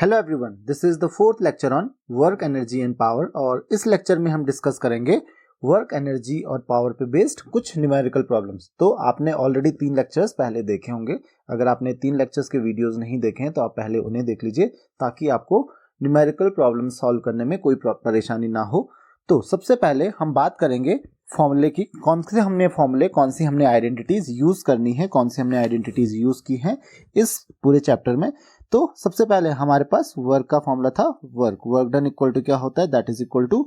Hello everyone, this is the fourth lecture on work energy and power. और इस lecture में हम discuss करेंगे वर्क एनर्जी और पावर पे बेस्ड कुछ न्यूमेरिकल प्रॉब्लम्स। तो आपने ऑलरेडी 3 लेक्चर्स पहले देखे होंगे। अगर आपने 3 लेक्चर्स के वीडियोस नहीं देखे हैं तो आप पहले उन्हें देख लीजिए ताकि आपको न्यूमेरिकल प्रॉब्लम सॉल्व करने में कोई परेशानी ना हो। तो सबसे पहले हम बात करेंगे फॉर्मूले की। कौन से हमने फॉर्मूले, कौन सी हमने आइडेंटिटीज यूज करनी है, कौन सी हमने आइडेंटिटीज यूज की हैं इस पूरे चैप्टर में। तो सबसे पहले हमारे पास वर्क का फॉर्मूला था। वर्क डन इक्वल टू क्या होता है, that is equal to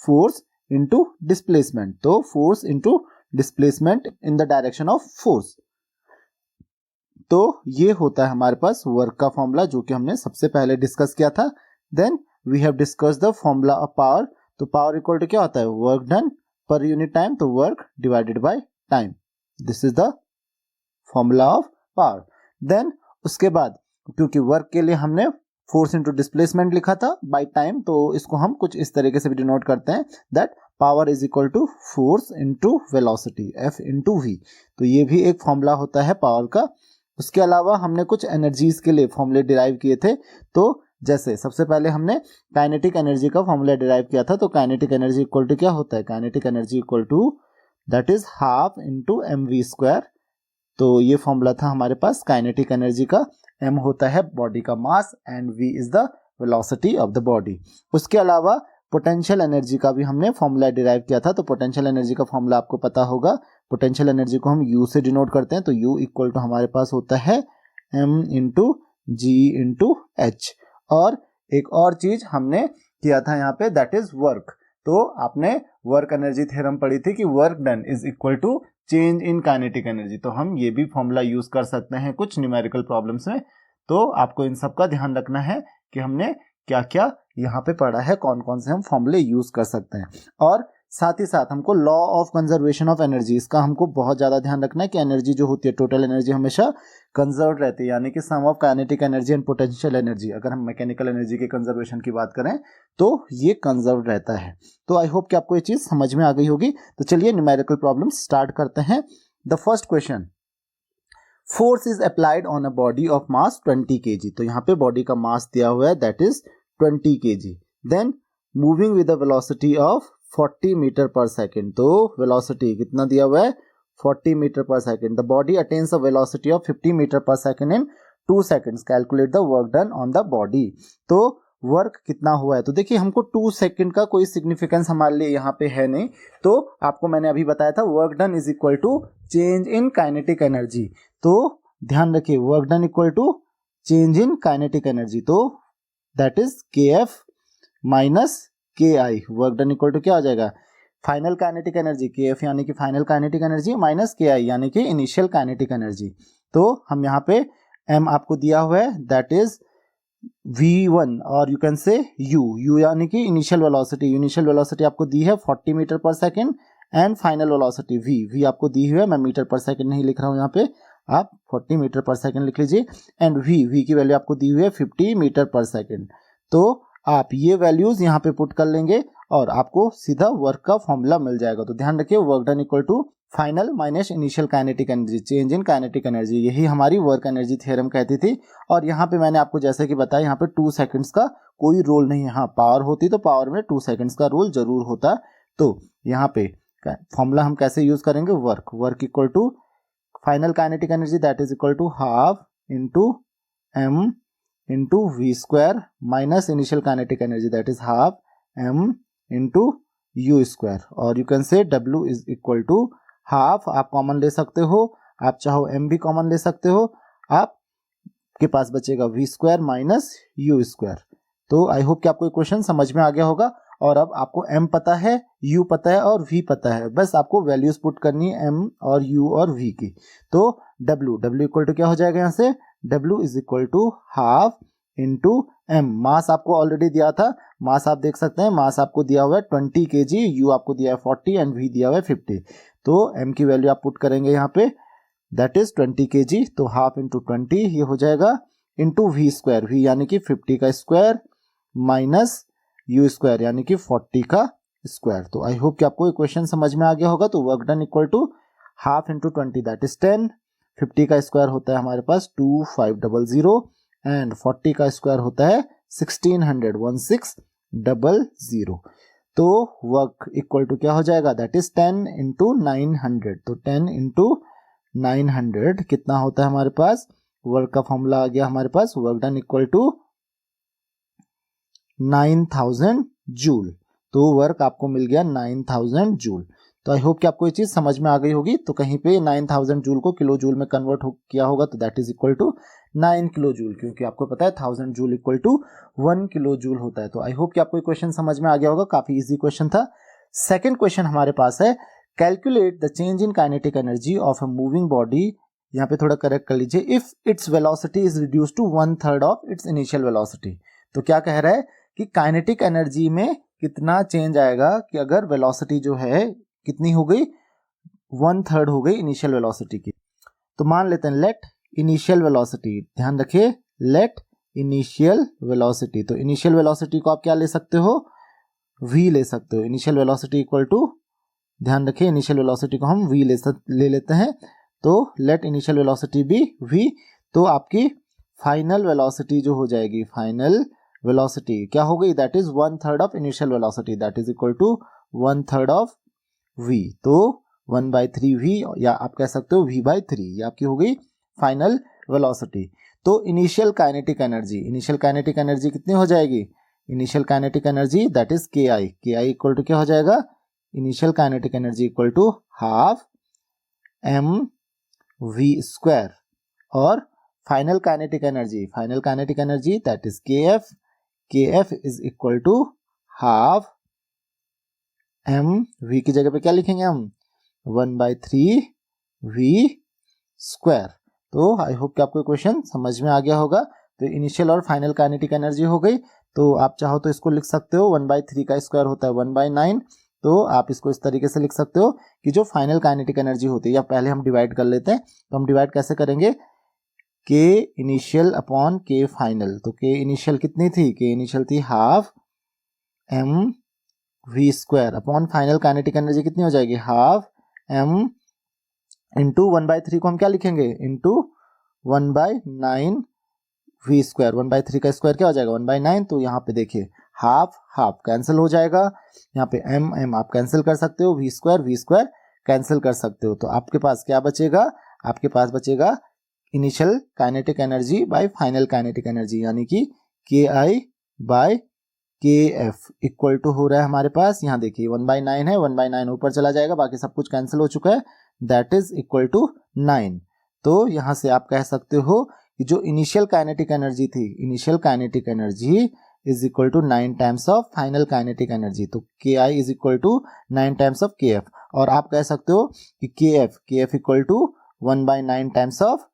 force into displacement. तो force into displacement in the direction of force. तो ये होता है हमारे पास वर्क का फॉर्मूला, जो कि हमने सबसे पहले डिस्कस किया था। Then we have discussed the formula of power. तो पावर इक्वल टू क्या होता है, work done per unit time, तो work divided by time. This is the formula of power. Then उसके बाद क्योंकि वर्क के लिए हमने फोर्स इनटू डिस्प्लेसमेंट लिखा था बाय टाइम, तो इसको हम कुछ इस तरीके से भी डिनोट करते हैं that power is equal to force into velocity, F into V. तो ये भी एक फॉर्मूला होता है पावर का। उसके अलावा हमने कुछ एनर्जीज के लिए फॉर्मूले डिराइव किए थे। तो जैसे सबसे पहले हमने काइनेटिक एनर्जी का फॉर्मूला डिराइव किया था। तो काइनेटिक एनर्जी इक्वल टू क्या होता है, kinetic energy equal to that is half into M V square. तो ये फॉर्मूला था हमारे पास काइनेटिक एनर्जी का। m होता है बॉडी का mass and v is the velocity of the body. उसके अलावा पोटेंशियल एनर्जी का भी हमने फॉर्मूला डिराइव किया था। तो पोटेंशियल एनर्जी का फॉर्मूला आपको पता होगा। पोटेंशियल एनर्जी को हम u से डिनोट करते हैं। तो u इक्वल टू हमारे पास होता है m into G into H. और एक और चीज हमने किया था यहाँ पे, दैट इज वर्क। तो आपने वर्क एनर्जी थ्योरम पढ़ी थी कि work done is equal to change in kinetic energy. तो हम ये भी फॉर्मूला यूज कर सकते हैं कुछ न्यूमेरिकल प्रॉब्लम्स में। तो आपको इन सब का ध्यान रखना है कि हमने क्या क्या यहाँ पे पढ़ा है, कौन कौन से हम फॉर्मूले यूज कर सकते हैं। और साथ ही साथ हमको law of conservation of energy, इसका हमको बहुत ज्यादा ध्यान रखना है कि एनर्जी जो होती है, टोटल एनर्जी हमेशा कंजर्व रहती है, यानी कि sum of kinetic energy and potential energy. अगर हम मैकेनिकल एनर्जी के कंजर्वेशन की बात करें तो ये कंजर्व रहता है। तो आई होप कि आपको ये चीज समझ में आ गई होगी। तो चलिए न्यूमेरिकल प्रॉब्लम स्टार्ट करते हैं। The first question, force is applied on a body of mass 20 kg। तो यहाँ पे बॉडी का मास दिया हुआ है, that is 20 kg। Then moving with the velocity of 40 metre per second. तो वेलोसिटी कितना दिया हुआ है, 40 metre per second. The body attains a velocity of 50 metre per second in 2 seconds। Calculate the work done on the body. तो work कितना हुआ है, तो देखिए हमको 2 सेकंड का कोई सिग्निफिकेंस हमारे लिए यहाँ पे है नहीं। तो आपको मैंने अभी बताया था work done is equal to change in kinetic energy. तो ध्यान रखिए work done equal to change in kinetic energy. तो that is K F minus K I. Work done equal to क्या हो जाएगा, final kinetic energy, K F यानी कि final kinetic energy, minus K आई यानी कि इनिशियल काइनेटिक एनर्जी। तो हम यहाँ पे एम आपको दिया हुआ है, दैट इज v1 और यू कैन से u यानी कि इनिशियल वेलोसिटी। इनिशियल वेलोसिटी आपको दी है 40 metre per second and final velocity v आपको दी हुई है। मैं मीटर पर सेकेंड नहीं लिख रहा हूँ यहाँ पे, आप 40 मीटर पर सेकेंड लिख लीजिए। एंड v की वैल्यू आपको दी हुई है 50 मीटर पर सेकेंड। तो आप ये वैल्यूज यहाँ पे पुट कर लेंगे और आपको सीधा वर्क का फॉर्मूला मिल जाएगा। तो ध्यान रखिए work done equal to final minus initial kinetic energy, change in kinetic energy. यही हमारी वर्क एनर्जी थ्योरम कहती थी। और यहाँ पे मैंने आपको जैसे कि बताया, यहाँ पे 2 सेकंड्स का कोई रोल नहीं है। हाँ, पावर होती तो पावर में 2 सेकंड्स का रोल जरूर होता। तो यहाँ पे फॉर्मूला हम कैसे यूज करेंगे, work equal to final kinetic energy that is equal to half into M into V square minus initial kinetic energy that is half M into U square. और you can say W is equal to half, आप common ले सकते हो, आप चाहो m भी common ले सकते हो, आपके पास बचेगा v square minus you square. तो आई होप कि आपको क्वेश्चन समझ में आ गया होगा। और अब आपको m पता है, u पता है और v पता है, बस आपको वैल्यूज पुट करनी है m और u और v की। तो w इक्वल टू क्या हो जाएगा, यहाँ से w is equal to half into m। Mass आपको ऑलरेडी दिया था, मास आप देख सकते हैं, मास आपको दिया हुआ है 20 kg, u आपको दिया है 40 एंड v दिया हुआ है 50। तो m की वैल्यू आप पुट करेंगे यहाँ पे, दैट इज 20 kg। तो हाफ इंटू 20 ये हो जाएगा इंटू वी स्क्वायर, v यानी कि 50 का स्क्वायर माइनस यू स्क्वायर यानी कि 40 का स्क्वायर। तो आई होप कि आपको ये क्वेश्चन समझ में आ गया होगा। तो work done equal to half into 20 that is 10। 50 का स्क्वायर होता है हमारे पास 2500 एंड 40 का स्क्वायर होता है 1600 तो वर्क इक्वल टू क्या हो जाएगा, दैट इज 10 इंटू 900। तो 10 इंटू 900 कितना होता है हमारे पास, वर्क का फॉर्मूला आ गया हमारे पास, work done equal to 9000 joule. तो वर्क आपको मिल गया 9000 जूल। तो आई होप कि आपको ये चीज समझ में आ गई होगी। तो कहीं पे 9000 जूल को किलो जूल में कन्वर्ट किया होगा तो that is equal to 9 kilo joule, क्योंकि आपको पता है 1000 joule equal to 1 kilo joule होता है। तो आई होप कि आपको ये क्वेश्चन समझ में आ गया होगा, काफी इजी क्वेश्चन था। सेकंड क्वेश्चन हमारे पास है, calculate the change in kinetic energy of a moving body. यहाँ पे थोड़ा करेक्ट कर लीजिए, if its velocity is reduce to 1/3 of its initial velocity. तो क्या कह रहा है कि काइनेटिक एनर्जी में कितना चेंज आएगा कि अगर वेलोसिटी जो है कितनी हो गई, 1/3 हो गई इनिशियल वेलोसिटी की। तो मान लेते हैं लेट इनिशियल वेलोसिटी, ध्यान रखिए लेट इनिशियल वेलोसिटी। तो इनिशियल वेलोसिटी को आप क्या ले सकते हो, v ले सकते हो। इनिशियल वेलोसिटी इक्वल टू, ध्यान रखिए इनिशियल वेलोसिटी को हम v ले लेते हैं। तो लेट इनिशियल वेलोसिटी भी v। तो आपकी फाइनल वेलोसिटी जो हो जाएगी, फाइनल वेलोसिटी क्या हो गई, that is 1/3 of initial velocity, that is equal to 1/3 of v। तो 1/3 v, या आप कह सकते हो v/3, ये आपकी हो गई फाइनल वेलोसिटी। तो initial kinetic energy, initial kinetic energy कितनी हो जाएगी, initial kinetic energy that is K I. K I equal to क्या हो जाएगा, initial kinetic energy equal to half mv²। और final kinetic energy, final kinetic energy that is K F. K F is equal to half mv की जगह पे क्या लिखेंगे हम, 1/3 v²। तो आई होप कि आपको क्वेश्चन समझ में आ गया होगा। तो इनिशियल और फाइनल काइनेटिक एनर्जी हो गई। तो आप चाहो तो इसको लिख सकते हो, 1/3 का स्क्वायर होता है 1/9। तो आप इसको इस तरीके से लिख सकते हो कि जो फाइनल काइनेटिक एनर्जी होती है, या पहले हम डिवाइड कर लेते हैं। तो हम डिवाइड कैसे करेंगे, के इनिशियल अपॉन के फाइनल। तो के इनिशियल कितनी थी, के इनिशियल थी half mv² upon final kinetic energy कितनी हो जाएगी, हाफ m इंटू 1/3 को हम क्या लिखेंगे, इंटू 1/9 v²। 1/3 का स्क्वायर क्या हो जाएगा, 1/9। तो यहाँ पे देखिए हाफ हाफ कैंसिल हो जाएगा, यहाँ पे m आप कैंसिल कर सकते हो, v² कैंसिल कर सकते हो। तो आपके पास क्या बचेगा, आपके पास बचेगा initial kinetic energy by final kinetic energy, यानी कि के आई बाय के एफ इक्वल टू हो रहा है हमारे पास, यहाँ देखिए 1/9 है, 1/9 ऊपर चला जाएगा, बाकी सब कुछ कैंसिल हो चुका है, दैट इज इक्वल टू 9। तो यहाँ से आप कह सकते हो कि जो इनिशियल काइनेटिक एनर्जी थी, initial kinetic energy is equal to 9 times of final kinetic energy. तो K I is equal to 9 times of K F. और आप कह सकते हो कि K F equal to 1/9 times of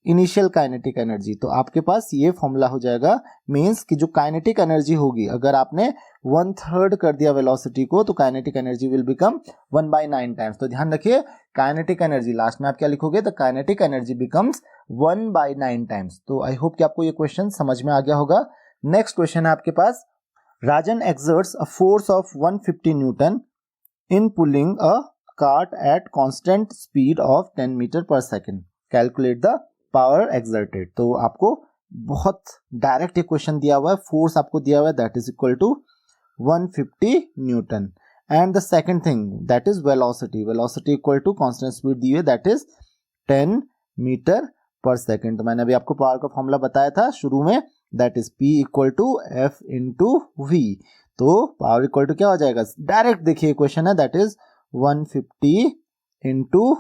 initial kinetic energy. तो आपके पास ये फॉर्मूला हो जाएगा, मींस कि जो काइनेटिक एनर्जी होगी, अगर आपने 1/3 कर दिया वेलोसिटी को, तो kinetic energy will become 1/9 times. तो ध्यान रखिए काइनेटिक एनर्जी लास्ट में आप क्या लिखोगे, the kinetic energy becomes 1/9 times. तो आई होप कि आपको ये क्वेश्चन समझ में आ गया होगा। नेक्स्ट क्वेश्चन है आपके पास, Rajan exerts a force of 150 newton in pulling a cart at constant speed of 10 metre per second, calculate the power exerted. तो आपको बहुत डायरेक्ट एक क्वेश्चन दिया हुआ है, फोर्स आपको दिया हुआ है that is equal to 150 newton, and the second thing that is velocity, velocity equal to constant speed दी हुई है that is 10 metre per second. तो मैंने अभी आपको पावर का फॉर्मूला बताया था शुरू में, that is P equal to F into V। तो पावर इक्वल टू क्या हो जाएगा, डायरेक्ट देखिए क्वेश्चन है, that is 150 into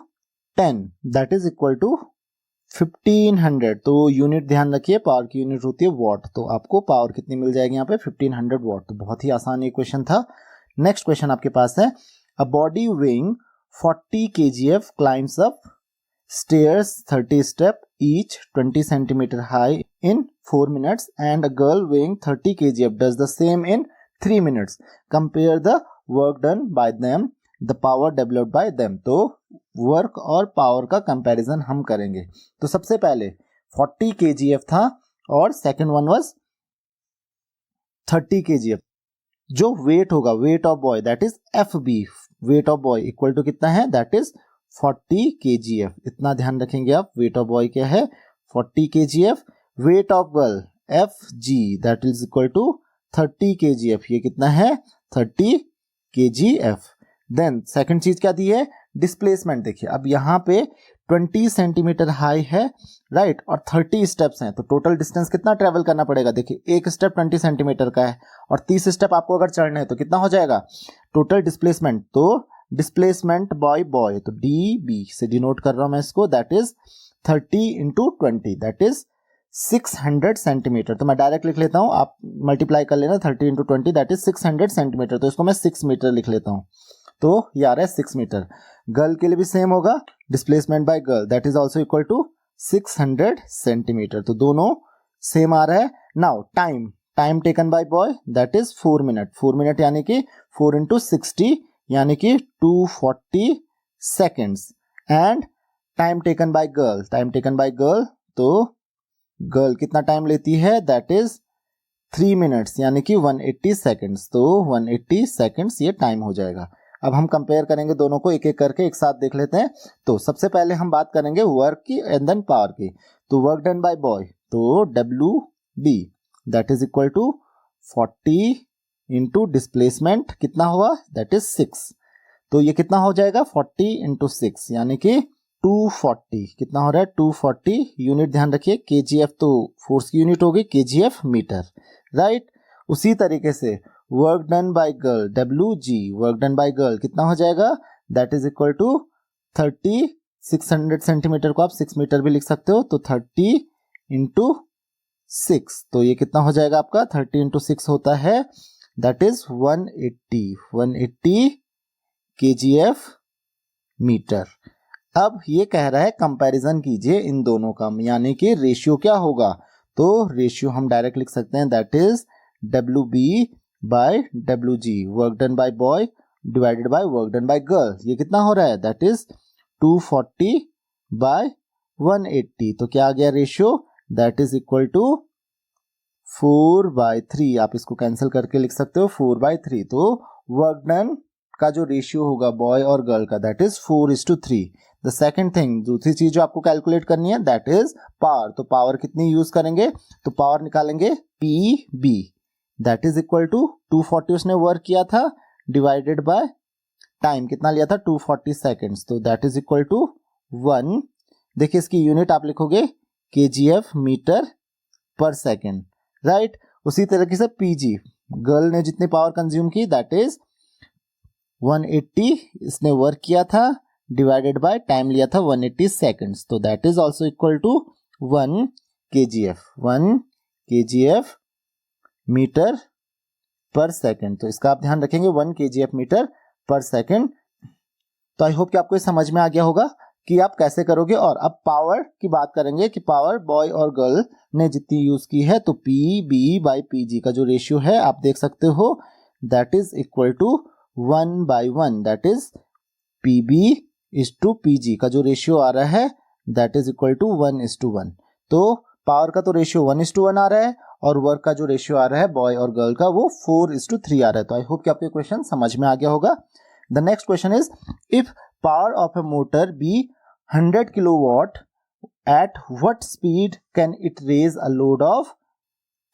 10 that is equal to 1500। तो यूनिट ध्यान रखिए, पावर की यूनिट होती है वॉट। तो आपको पावर कितनी मिल जाएगी यहाँ पे, 1500 वॉट। तो बहुत ही आसान ये क्वेश्चन था। नेक्स्ट क्वेश्चन आपके पास है, a body weighing 40 kgf climbs up stairs 30 step each 20 centimetre high in 4 minutes and a girl weighing 30 kgf does the same in 3 minutes. Compare the work done by them, the power developed by them. तो work और power का comparison हम करेंगे। तो सबसे पहले 40 kgf था और सेकंड वन वाज 30 kgf। जो वेट होगा, weight of boy that is FB, weight of boy equal to कितना है, दैट इज 40 kgf। इतना ध्यान रखेंगे आप, वेट ऑफ बॉय क्या है 40 kgf, weight of girl Fg that is equal to 30 kgf। ये कितना है 30 kgf। देन सेकंड चीज क्या दी है डिस्प्लेसमेंट। देखिए अब यहाँ पे 20 सेंटीमीटर हाई है राइट और 30 स्टेप्स हैं तो टोटल डिस्टेंस कितना ट्रेवल करना पड़ेगा। देखिए एक स्टेप 20 सेंटीमीटर का है और 30 स्टेप आपको अगर चढ़ने हैं तो कितना हो जाएगा टोटल डिस्प्लेसमेंट। तो डिस्प्लेसमेंट बाय बॉय तो DB से डिनोट कर रहा हूं मैं इसको that is 30 into 20 that is 600 centimetre. तो मैं डायरेक्ट लिख लेता हूं आप मल्टीप्लाई कर लेना 30 इंटू 20 दैट इज 600 सेंटीमीटर। तो इसको मैं 6 मीटर लिख लेता हूं तो ये आ रहा है 6 मीटर। गर्ल के लिए भी सेम होगा displacement by girl that is also equal to 600 centimetre. तो दोनों सेम आ रहा है। Now time taken by boy that is 4 minute. 4 minute यानी कि 4 इंटू 60 यानी कि 240 seconds. And time taken by girl तो गर्ल कितना टाइम लेती है दैट इज 3 मिनट्स यानी कि 180 सेकेंड्स। तो 180 सेकेंड्स ये टाइम हो जाएगा। अब हम कंपेयर करेंगे दोनों को एक एक करके एक साथ देख लेते हैं। तो सबसे पहले हम बात करेंगे वर्क की एंड देन पावर की। तो वर्क डन बाय बॉय तो WB that is equal to 40 into displacement कितना हुआ दैट इज 6। तो ये कितना हो जाएगा 40 इंटू 6 यानी कि 240 कितना हो रहा है 240 यूनिट ध्यान रखिए kgf तो फोर्स की यूनिट होगी kgf मीटर राइट। उसी तरीके से work done by girl WG work done by girl कितना हो जाएगा that is equal to 30 600 centimetre को आप 6 मीटर भी लिख सकते हो तो 30 इंटू 6 तो ये कितना हो जाएगा आपका 30 इंटू 6 होता है दैट इज 180 kgf मीटर। अब ये कह रहा है कंपैरिजन कीजिए इन दोनों का यानी कि रेशियो क्या होगा। तो रेशियो हम डायरेक्ट लिख सकते हैं that is WB by WG work done by boy divided by work done by girl. ये कितना हो रहा है दैट इज 240 बाय 180 तो क्या आ गया ratio that is equal to 4/3। आप इसको कैंसिल करके लिख सकते हो 4/3। तो वर्क डन का जो रेशियो होगा बॉय और गर्ल का that is 4:3। The second thing दूसरी चीज जो आपको कैलकुलेट करनी है दैट इज पावर। तो पावर कितनी यूज करेंगे तो पावर निकालेंगे PB that is equal to 240 उसने वर्क किया था डिवाइडेड बाय टाइम कितना लिया था 240 सेकेंड्स तो दैट इज इक्वल टू 1। देखिए इसकी यूनिट आप लिखोगे kgf metre per second right. उसी तरीके से PG गर्ल ने जितनी पावर कंज्यूम की दैट इज 180 इसने वर्क किया था डिवाइडेड बाय टाइम लिया था 180 सेकेंड्स तो that is also equal to 1 kgf metre per second. तो इसका आप ध्यान रखेंगे 1 kgf मीटर पर सेकेंड। तो आई होप कि आपको ये समझ में आ गया होगा कि आप कैसे करोगे। और अब पावर की बात करेंगे कि पावर बॉय और गर्ल ने जितनी यूज की है तो PB बाई PG का जो रेशियो है आप देख सकते हो that is equal to 1/1 that is PB is to PG का जो रेशियो आ रहा है दैट इज इक्वल टू 1:1। तो पावर का तो रेशियो 1:1 आ रहा है और वर्क का जो रेशियो आ रहा है बॉय और गर्ल का वो 4:3 आ रहा है। तो आई होप कि आपको क्वेश्चन समझ में आ गया होगा। The next question is if power of a motor be 100 kilowatt at what speed can it raise a load of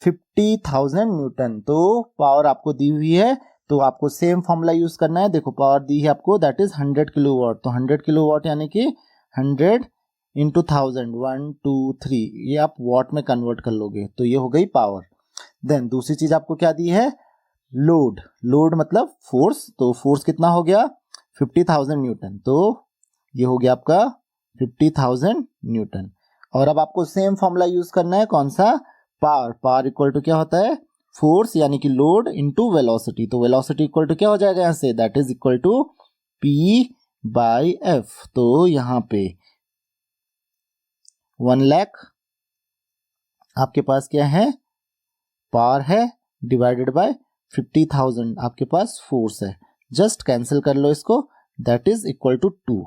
50,000 newton. तो पावर आपको दी हुई है तो आपको सेम फॉर्मूला यूज करना है। देखो पावर दी है आपको दैट इज 100 किलोवाट तो 100 किलोवाट यानी कि 100 इंटू 1000 1 2 3 ये आप वॉट में कन्वर्ट कर लोगे तो ये हो गई पावर। देन दूसरी चीज आपको क्या दी है लोड मतलब फोर्स। तो फोर्स कितना हो गया 50,000 न्यूटन तो ये हो गया आपका 50,000 न्यूटन। और अब आपको सेम फॉर्मूला यूज करना है कौन सा पावर इक्वल टू क्या होता है फोर्स यानी कि लोड इनटू वेलोसिटी। तो वेलोसिटी इक्वल टू क्या हो जाएगा यहां से that is equal to P/F। तो यहां पे 1 लाख आपके पास क्या है पावर है डिवाइडेड बाय 50,000 आपके पास फोर्स है। जस्ट कैंसिल कर लो इसको दैट इज इक्वल टू 2।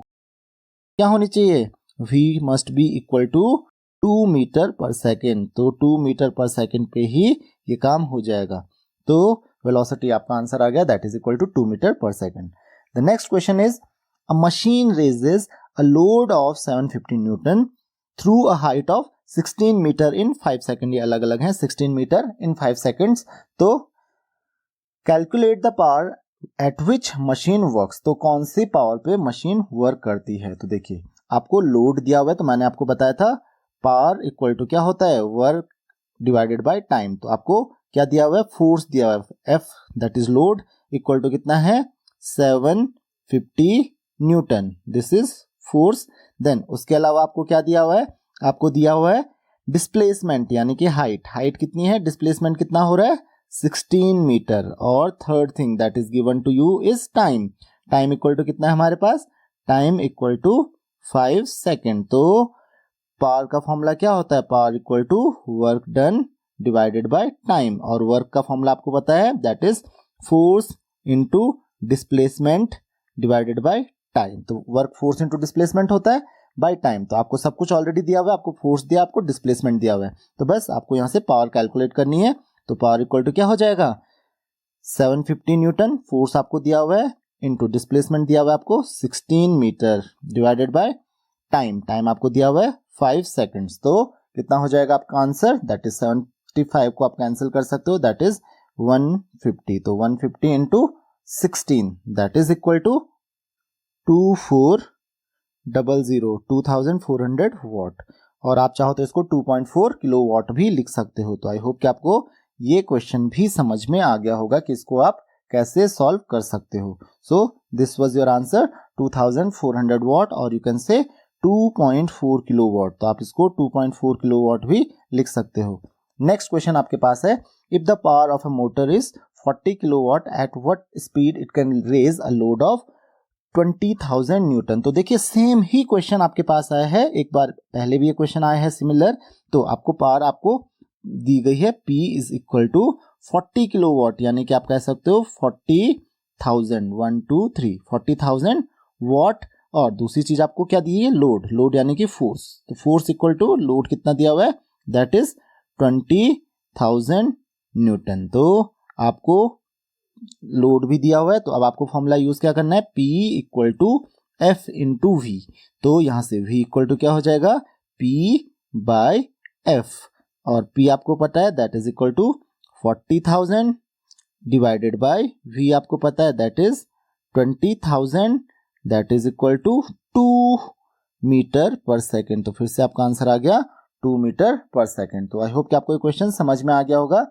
क्या होनी चाहिए V must be equal to 2 metre per second. तो 2 मीटर पर सेकेंड पे ही ये काम हो जाएगा। तो वेलोसिटी आपका आंसर आ गया that is equal to 2 metre per second. The next question is a machine raises a load of 750 newton through a height of 16 metre in 5 second, ये अलग अलग हैं, 16 मीटर इन 5 सेकेंड्स। तो calculate the power at which machine works, तो कौन सी power पे machine work करती है। तो देखिए आपको लोड दिया हुआ है, तो मैंने आपको बताया था पावर इक्वल टू क्या होता है, वर्क डिवाइडेड बाय टाइम। तो आपको क्या दिया हुआ है, फोर्स दिया हुआ है, F that is load equal to कितना है 750 newton, this is force. Then उसके अलावा आपको क्या दिया हुआ है, आपको दिया हुआ है डिस्प्लेसमेंट यानी कि हाइट, हाइट कितनी है, डिस्प्लेसमेंट कितना हो रहा है 16 मीटर। और third thing that is given to you is time, time equal to कितना है हमारे पास, टाइम इक्वल टू 5 सेकेंड। तो पावर का फॉर्मूला क्या होता है, power equal to work done divided by time, और वर्क का फॉर्मूला आपको पता है that is force into displacement divided by time. तो वर्क फोर्स इनटू डिस्प्लेसमेंट होता है बाय टाइम। तो आपको सब कुछ ऑलरेडी दिया हुआ है, आपको फोर्स दिया, आपको डिस्प्लेसमेंट दिया हुआ है, तो बस आपको यहां से पावर कैलकुलेट करनी है। तो पावर इक्वल टू क्या हो जाएगा 750 न्यूटन, फोर्स आपको दिया हुआ है, इनटू डिस्प्लेसमेंट दिया हुआ है आपको 16 metre divided by time, time आपको दिया हुआ है 5 सेकेंड्स। तो कितना हो जाएगा आपका आंसर, दैट इज 75 को आप कैंसिल कर सकते हो, दैट इज 150। तो 150 into 16 that is equal to 2400 watt, और आप चाहो तो इसको 2.4 किलो वॉट भी लिख सकते हो। तो आई होप कि आपको ये क्वेश्चन भी समझ में आ गया होगा कि इसको आप कैसे सॉल्व कर सकते हो। So this was your answer 2400 watt, और यू कैन से 2.4 किलोवाट, तो आप इसको 2.4 किलोवाट भी लिख सकते हो। नेक्स्ट क्वेश्चन आपके पास है, if the power of a motor is 40 kilowatt at what speed it can raise a load of 20,000 newton. तो देखिए सेम ही क्वेश्चन आपके पास आया है, एक बार पहले भी ये क्वेश्चन आया है सिमिलर। तो आपको पावर आपको दी गई है P is equal to 40 kilowatt, यानी कि आप कह सकते हो 40,000 1 2 3 40,000 वॉट, और दूसरी चीज आपको क्या दी है, लोड, लोड यानी कि फोर्स। तो फोर्स इक्वल टू लोड कितना दिया हुआ है, दैट इज 20,000 न्यूटन। तो आपको लोड भी दिया हुआ है, तो अब आपको फॉर्मूला यूज क्या करना है, P equal to F into V। तो यहां से V इक्वल टू क्या हो जाएगा, P बाय F, और P आपको पता है that is equal to 40,000 divided by V आपको पता है that is 20,000, that is equal to 2 metre per second. तो फिर से आपका आंसर आ गया 2 मीटर पर सेकेंड। तो आई होप कि आपको ये क्वेश्चन समझ में आ गया होगा।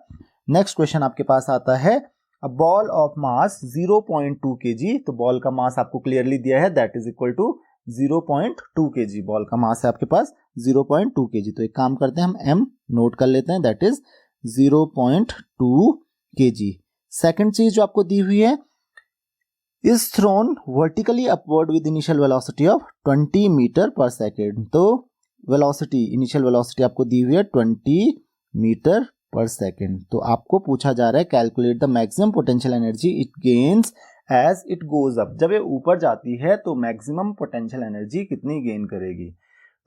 नेक्स्ट क्वेश्चन आपके पास आता है, a ball of mass 0.2 kg, तो बॉल का मास आपको क्लियरली दिया है that is equal to 0.2 kg, ball का मास है आपके पास 0.2 kg। तो एक काम करते हैं, हम m नोट कर लेते हैं, दैट इज 0.2 kg। सेकेंड चीज जो आपको दी हुई है, is thrown vertically upward with initial velocity of 20 metre per second. तो वेलोसिटी, इनिशियल वेलोसिटी आपको दी हुई है 20 मीटर पर सेकेंड। तो आपको पूछा जा रहा है calculate the maximum potential energy it gains as it goes up, जब ये ऊपर जाती है तो मैक्सिमम पोटेंशियल एनर्जी कितनी गेन करेगी।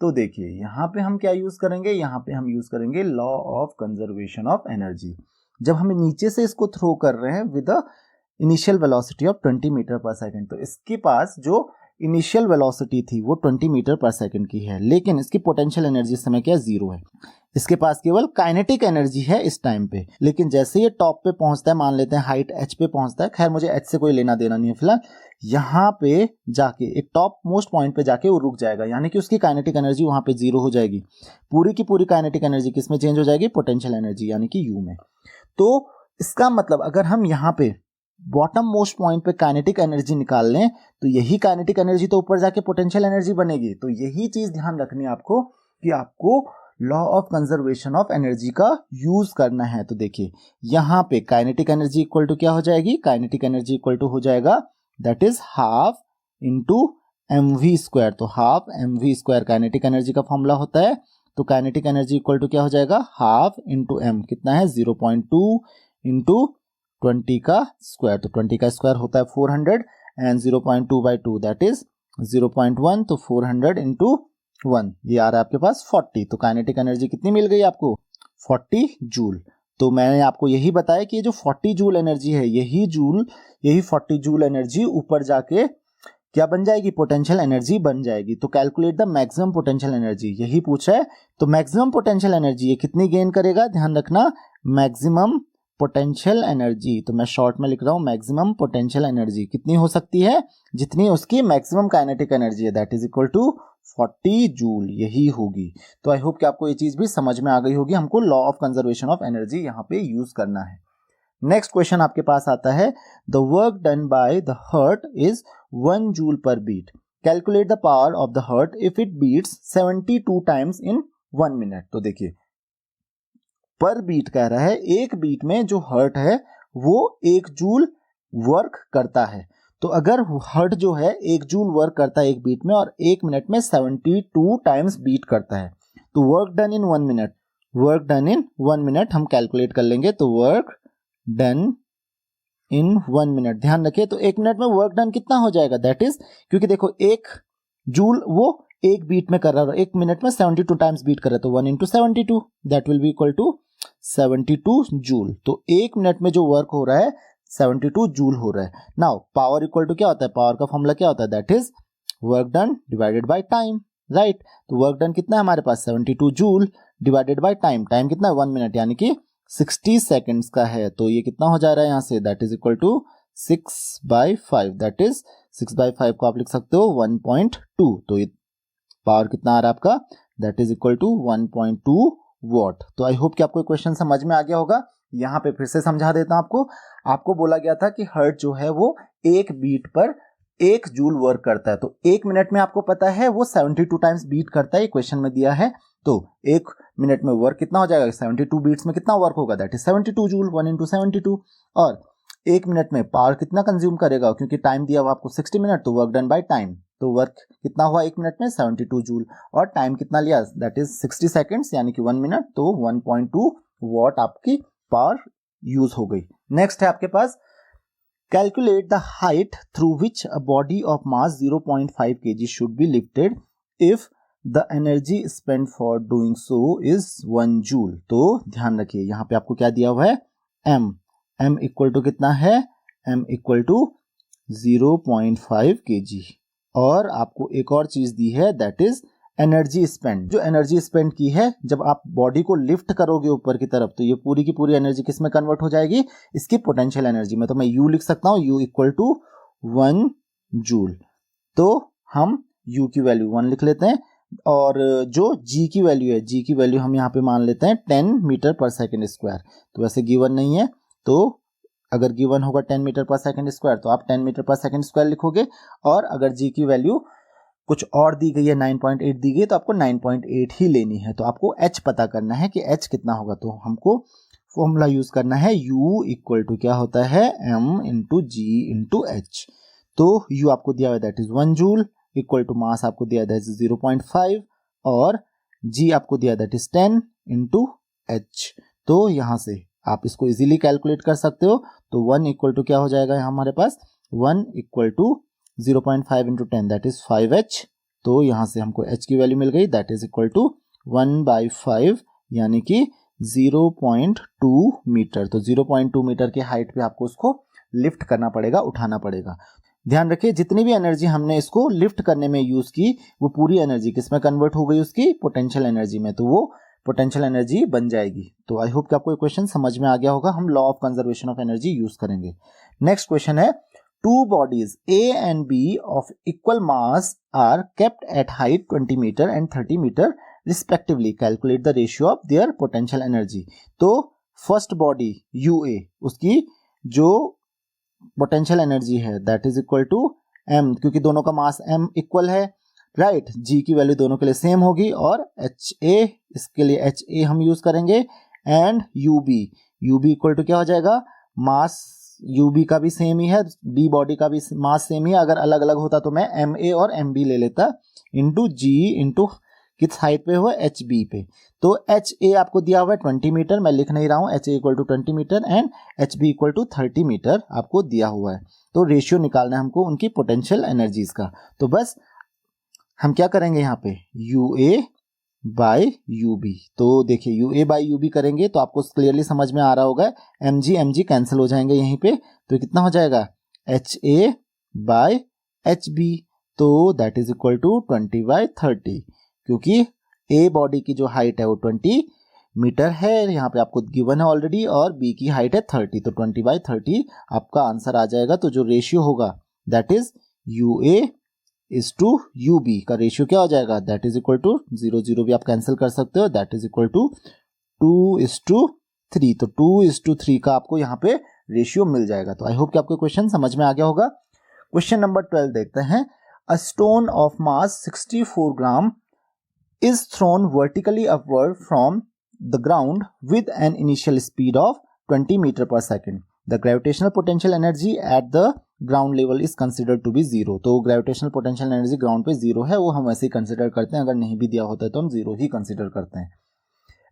तो देखिए यहाँ पे हम क्या यूज करेंगे, यहाँ पे हम यूज करेंगे law of conservation of energy. जब हम नीचे से इसको थ्रो कर रहे हैं with initial velocity of 20 metre per second, तो इसके पास जो इनिशियल वेलोसिटी थी वो 20 मीटर पर सेकेंड की है, लेकिन इसकी पोटेंशियल एनर्जी इस समय क्या, 0 है। इसके पास केवल काइनेटिक एनर्जी है इस टाइम पे, लेकिन जैसे ये टॉप पे पहुंचता है, मान लेते हैं हाइट h पे पहुंचता है, खैर मुझे h से कोई लेना देना नहीं है फिलहाल, यहाँ पे जाके एक टॉप मोस्ट पॉइंट पे जाके वो रुक जाएगा, यानी कि उसकी काइनेटिक एनर्जी वहां पे 0 हो जाएगी। पूरी की पूरी काइनेटिक एनर्जी किसमें चेंज हो जाएगी, पोटेंशियल एनर्जी यानी कि U में। तो इसका मतलब अगर हम यहाँ पे बॉटम मोस्ट पॉइंट पे काइनेटिक एनर्जी निकाल लें, तो यही काइनेटिक एनर्जी तो ऊपर जाके पोटेंशियल एनर्जी बनेगी। तो यही चीज ध्यान रखनी है आपको कि आपको law of conservation of energy का यूज करना है। तो देखिए यहाँ पे काइनेटिक एनर्जी इक्वल टू क्या हो जाएगी, काइनेटिक एनर्जी इक्वल टू हो जाएगा that is half into mv square. तो half mv square kinetic energy का फॉर्मूला होता है। तो काइनेटिक एनर्जी इक्वल टू क्या हो जाएगा, हाफ इंटू m, कितना है 0.2 इंटू 20 का स्क्वायर। तो 20 का स्क्वायर होता है 400 एंड 0.2 बाई 2 दैट इज 0.1, तो 400 इंटू 1 ये आ रहा है आपके पास 40। तो काइनेटिक एनर्जी कितनी मिल गई आपको, 40 जूल। तो मैंने आपको यही बताया कि ये जो 40 जूल एनर्जी है, यही 40 जूल एनर्जी ऊपर जाके क्या बन जाएगी, पोटेंशियल एनर्जी बन जाएगी। तो calculate the maximum potential energy, यही पूछ रहा है। तो मैक्सिमम पोटेंशियल एनर्जी ये कितनी गेन करेगा, ध्यान रखना, मैक्सिमम पोटेंशियल एनर्जी, तो मैं शॉर्ट में लिख रहा हूं मैक्सिमम पोटेंशियल एनर्जी कितनी हो सकती है, जितनी उसकी मैक्सिमम काइनेटिक एनर्जी है, that is equal to 40 joule, यही होगी। तो आई होप कि आपको ये चीज भी समझ में आ गई होगी। हमको law of conservation of energy यहाँ पे यूज करना है। नेक्स्ट क्वेश्चन आपके पास आता है, the work done by the heart is 1 joule per beat, calculate the power of the heart if it beats 72 times in 1 minute. तो देखिए पर बीट कह रहा है, एक बीट में जो हार्ट है वो 1 जूल वर्क करता है। तो अगर हार्ट जो है 1 जूल वर्क करता है एक बीट में और 1 मिनट में 72 टाइम्स बीट करता है, तो work done in 1 minute, work done in 1 minute हम कैलकुलेट कर लेंगे। तो वर्क डन इन 1 मिनट, ध्यान रखिए, तो 1 मिनट में वर्क डन कितना हो जाएगा, दैट इज, क्योंकि देखो 1 जूल वो एक बीट में कर रहा है, 1 मिनट में 72 टाइम्स बीट कर रहा है, तो 1 into 72 that will be equal to 72 joule. तो 1 मिनट में जो वर्क हो रहा है 72 जूल हो रहा है। नाउ पावर इक्वल टू क्या होता है, पावर का फॉर्मूला क्या होता है, that is work done divided by time, right. तो वर्क डन कितना है हमारे पास, 72 joule divided by time, time कितना है 1 मिनट, यानी कि 60 सेकेंड्स का है। तो ये कितना हो जा रहा है यहाँ से, that is equal to 6/5, that is 6/5 को आप लिख सकते हो 1.2। तो ये पावर कितना आ रहा है आपका, that is equal to 1.2 watt. तो आई होप कि आपको क्वेश्चन समझ में आ गया होगा। यहाँ पे फिर से समझा देता हूं आपको बोला गया था कि हार्ट जो है वो एक बीट पर 1 जूल वर्क करता है। तो 1 मिनट में आपको पता है वो 72 टाइम्स बीट करता है, क्वेश्चन में दिया है। तो 1 मिनट में वर्क कितना हो जाएगा, 72 बीट्स में कितना वर्क होगा, दैट इज 72 जूल, 1 into 72। और 1 मिनट में पावर कितना कंज्यूम करेगा, क्योंकि टाइम दिया हुआ आपको 60 मिनट, तो वर्क डन बाय टाइम, तो वर्क कितना हुआ 1 मिनट में 72 जूल, और टाइम कितना लिया, दैट इज 60 सेकेंड्स, यानी कि 1 मिनट, तो 1.2 वॉट आपकी पावर यूज हो गई। नेक्स्ट है आपके पास, calculate the height through which a body of mass 0.5 kg should be lifted if the energy spent for doing so is 1 joule. तो ध्यान रखिए यहाँ पे आपको क्या दिया हुआ है, m इक्वल टू कितना है, m इक्वल टू 0.5 kg, और आपको एक और चीज दी है, दैट इज एनर्जी स्पेंड। जो एनर्जी स्पेंड की है जब आप बॉडी को लिफ्ट करोगे ऊपर की तरफ, तो ये पूरी की पूरी एनर्जी किस में कन्वर्ट हो जाएगी, इसकी पोटेंशियल एनर्जी में। तो मैं u लिख सकता हूँ, u इक्वल टू 1 जूल। तो हम u की वैल्यू 1 लिख लेते हैं, और जो g की वैल्यू है, g की वैल्यू हम यहाँ पे मान लेते हैं 10 मीटर पर सेकेंड स्क्वायर। तो वैसे गिवन नहीं है, तो अगर गिवन होगा 10 मीटर पर सेकेंड स्क्वायर तो आप 10 मीटर पर सेकेंड स्क्वायर लिखोगे, और अगर g की वैल्यू कुछ और दी गई है, 9.8 दी गई, तो आपको 9.8 ही लेनी है। तो आपको h पता करना है कि h कितना होगा, तो हमको फॉर्मूला यूज करना है, u इक्वल टू क्या होता है, m into G into H. तो u आपको दिया हुआ that is 1 joule, equal to mass आपको दिया दैट इज 0.5, और g आपको दिया दैट इज 10 इंटू एच। तो यहाँ से आप इसको इजीली कैलकुलेट कर सकते हो। तो 1 इक्वल टू क्या हो जाएगा यहाँ हमारे पास, 1 equal to 0.5 into 10 that is 5h। तो यहाँ से हमको h की वैल्यू मिल गई, दैट इज इक्वल टू 1/5, यानी कि 0.2 मीटर। तो 0.2 मीटर के हाइट पे आपको उसको लिफ्ट करना पड़ेगा, उठाना पड़ेगा। ध्यान रखिए जितनी भी एनर्जी हमने इसको लिफ्ट करने में यूज की, वो पूरी एनर्जी किसमें कन्वर्ट हो गई, उसकी पोटेंशियल एनर्जी में। तो वो पोटेंशियल एनर्जी बन जाएगी। तो आई होप कि आपको ये क्वेश्चन समझ में आ गया होगा। हम law of conservation of energy use करेंगे। नेक्स्ट क्वेश्चन है, two bodies A and B of equal mass are kept at height 20 meter and 30 meter respectively. Calculate the ratio of their potential energy. तो first body UA, उसकी जो potential energy है that is equal to m, क्योंकि दोनों का mass m इक्वल है, right. g की वैल्यू दोनों के लिए सेम होगी, और HA, इसके लिए HA हम यूज करेंगे, एंड UB इक्वल टू क्या हो जाएगा, मास UB का भी सेम ही है, B बॉडी का भी मास सेम ही है। अगर अलग अलग होता तो मैं MA और MB ले लेता, इंटू G इंटू किस हाइट पे हुआ, HB पे। तो HA आपको दिया हुआ है 20 मीटर, मैं लिख नहीं रहा हूँ, HA equal to 20 metre and HB equal to 30 metre आपको दिया हुआ है। तो रेशियो निकालना है हमको उनकी पोटेंशियल एनर्जीज का। तो बस हम क्या करेंगे यहाँ पे, UA बाय UB। तो देखिए UA बाय UB करेंगे तो आपको क्लियरली समझ में आ रहा होगा, MG कैंसिल हो जाएंगे यहीं पे, तो कितना हो जाएगा, HA बाय hb, तो दैट इज इक्वल टू 20/30, क्योंकि ए बॉडी की जो हाइट है वो 20 मीटर है, यहाँ पे आपको गिवन है ऑलरेडी, और बी की हाइट है 30, तो 20/30 आपका आंसर आ जाएगा। तो जो रेशियो होगा that is UA is to UB का रेशियो क्या हो जाएगा, दैट इज इक्वल टू 0 भी आप कैंसिल कर सकते हो, दैट इज इक्वल टू 2:3, तो 2:3 का आपको यहाँ पे रेशियो मिल जाएगा। तो आई होप कि आपको क्वेश्चन समझ में आ गया होगा। क्वेश्चन नंबर 12 देखते हैं। A stone of mass 64 gram is thrown vertically upward from the ground with an initial speed of 20 meter per second. The gravitational potential energy at the ground level is considered to be 0. तो gravitational potential energy ground पे 0 है, वो हम वैसे ही consider करते हैं, अगर नहीं भी दिया होता है तो हम 0 ही कंसिडर करते हैं।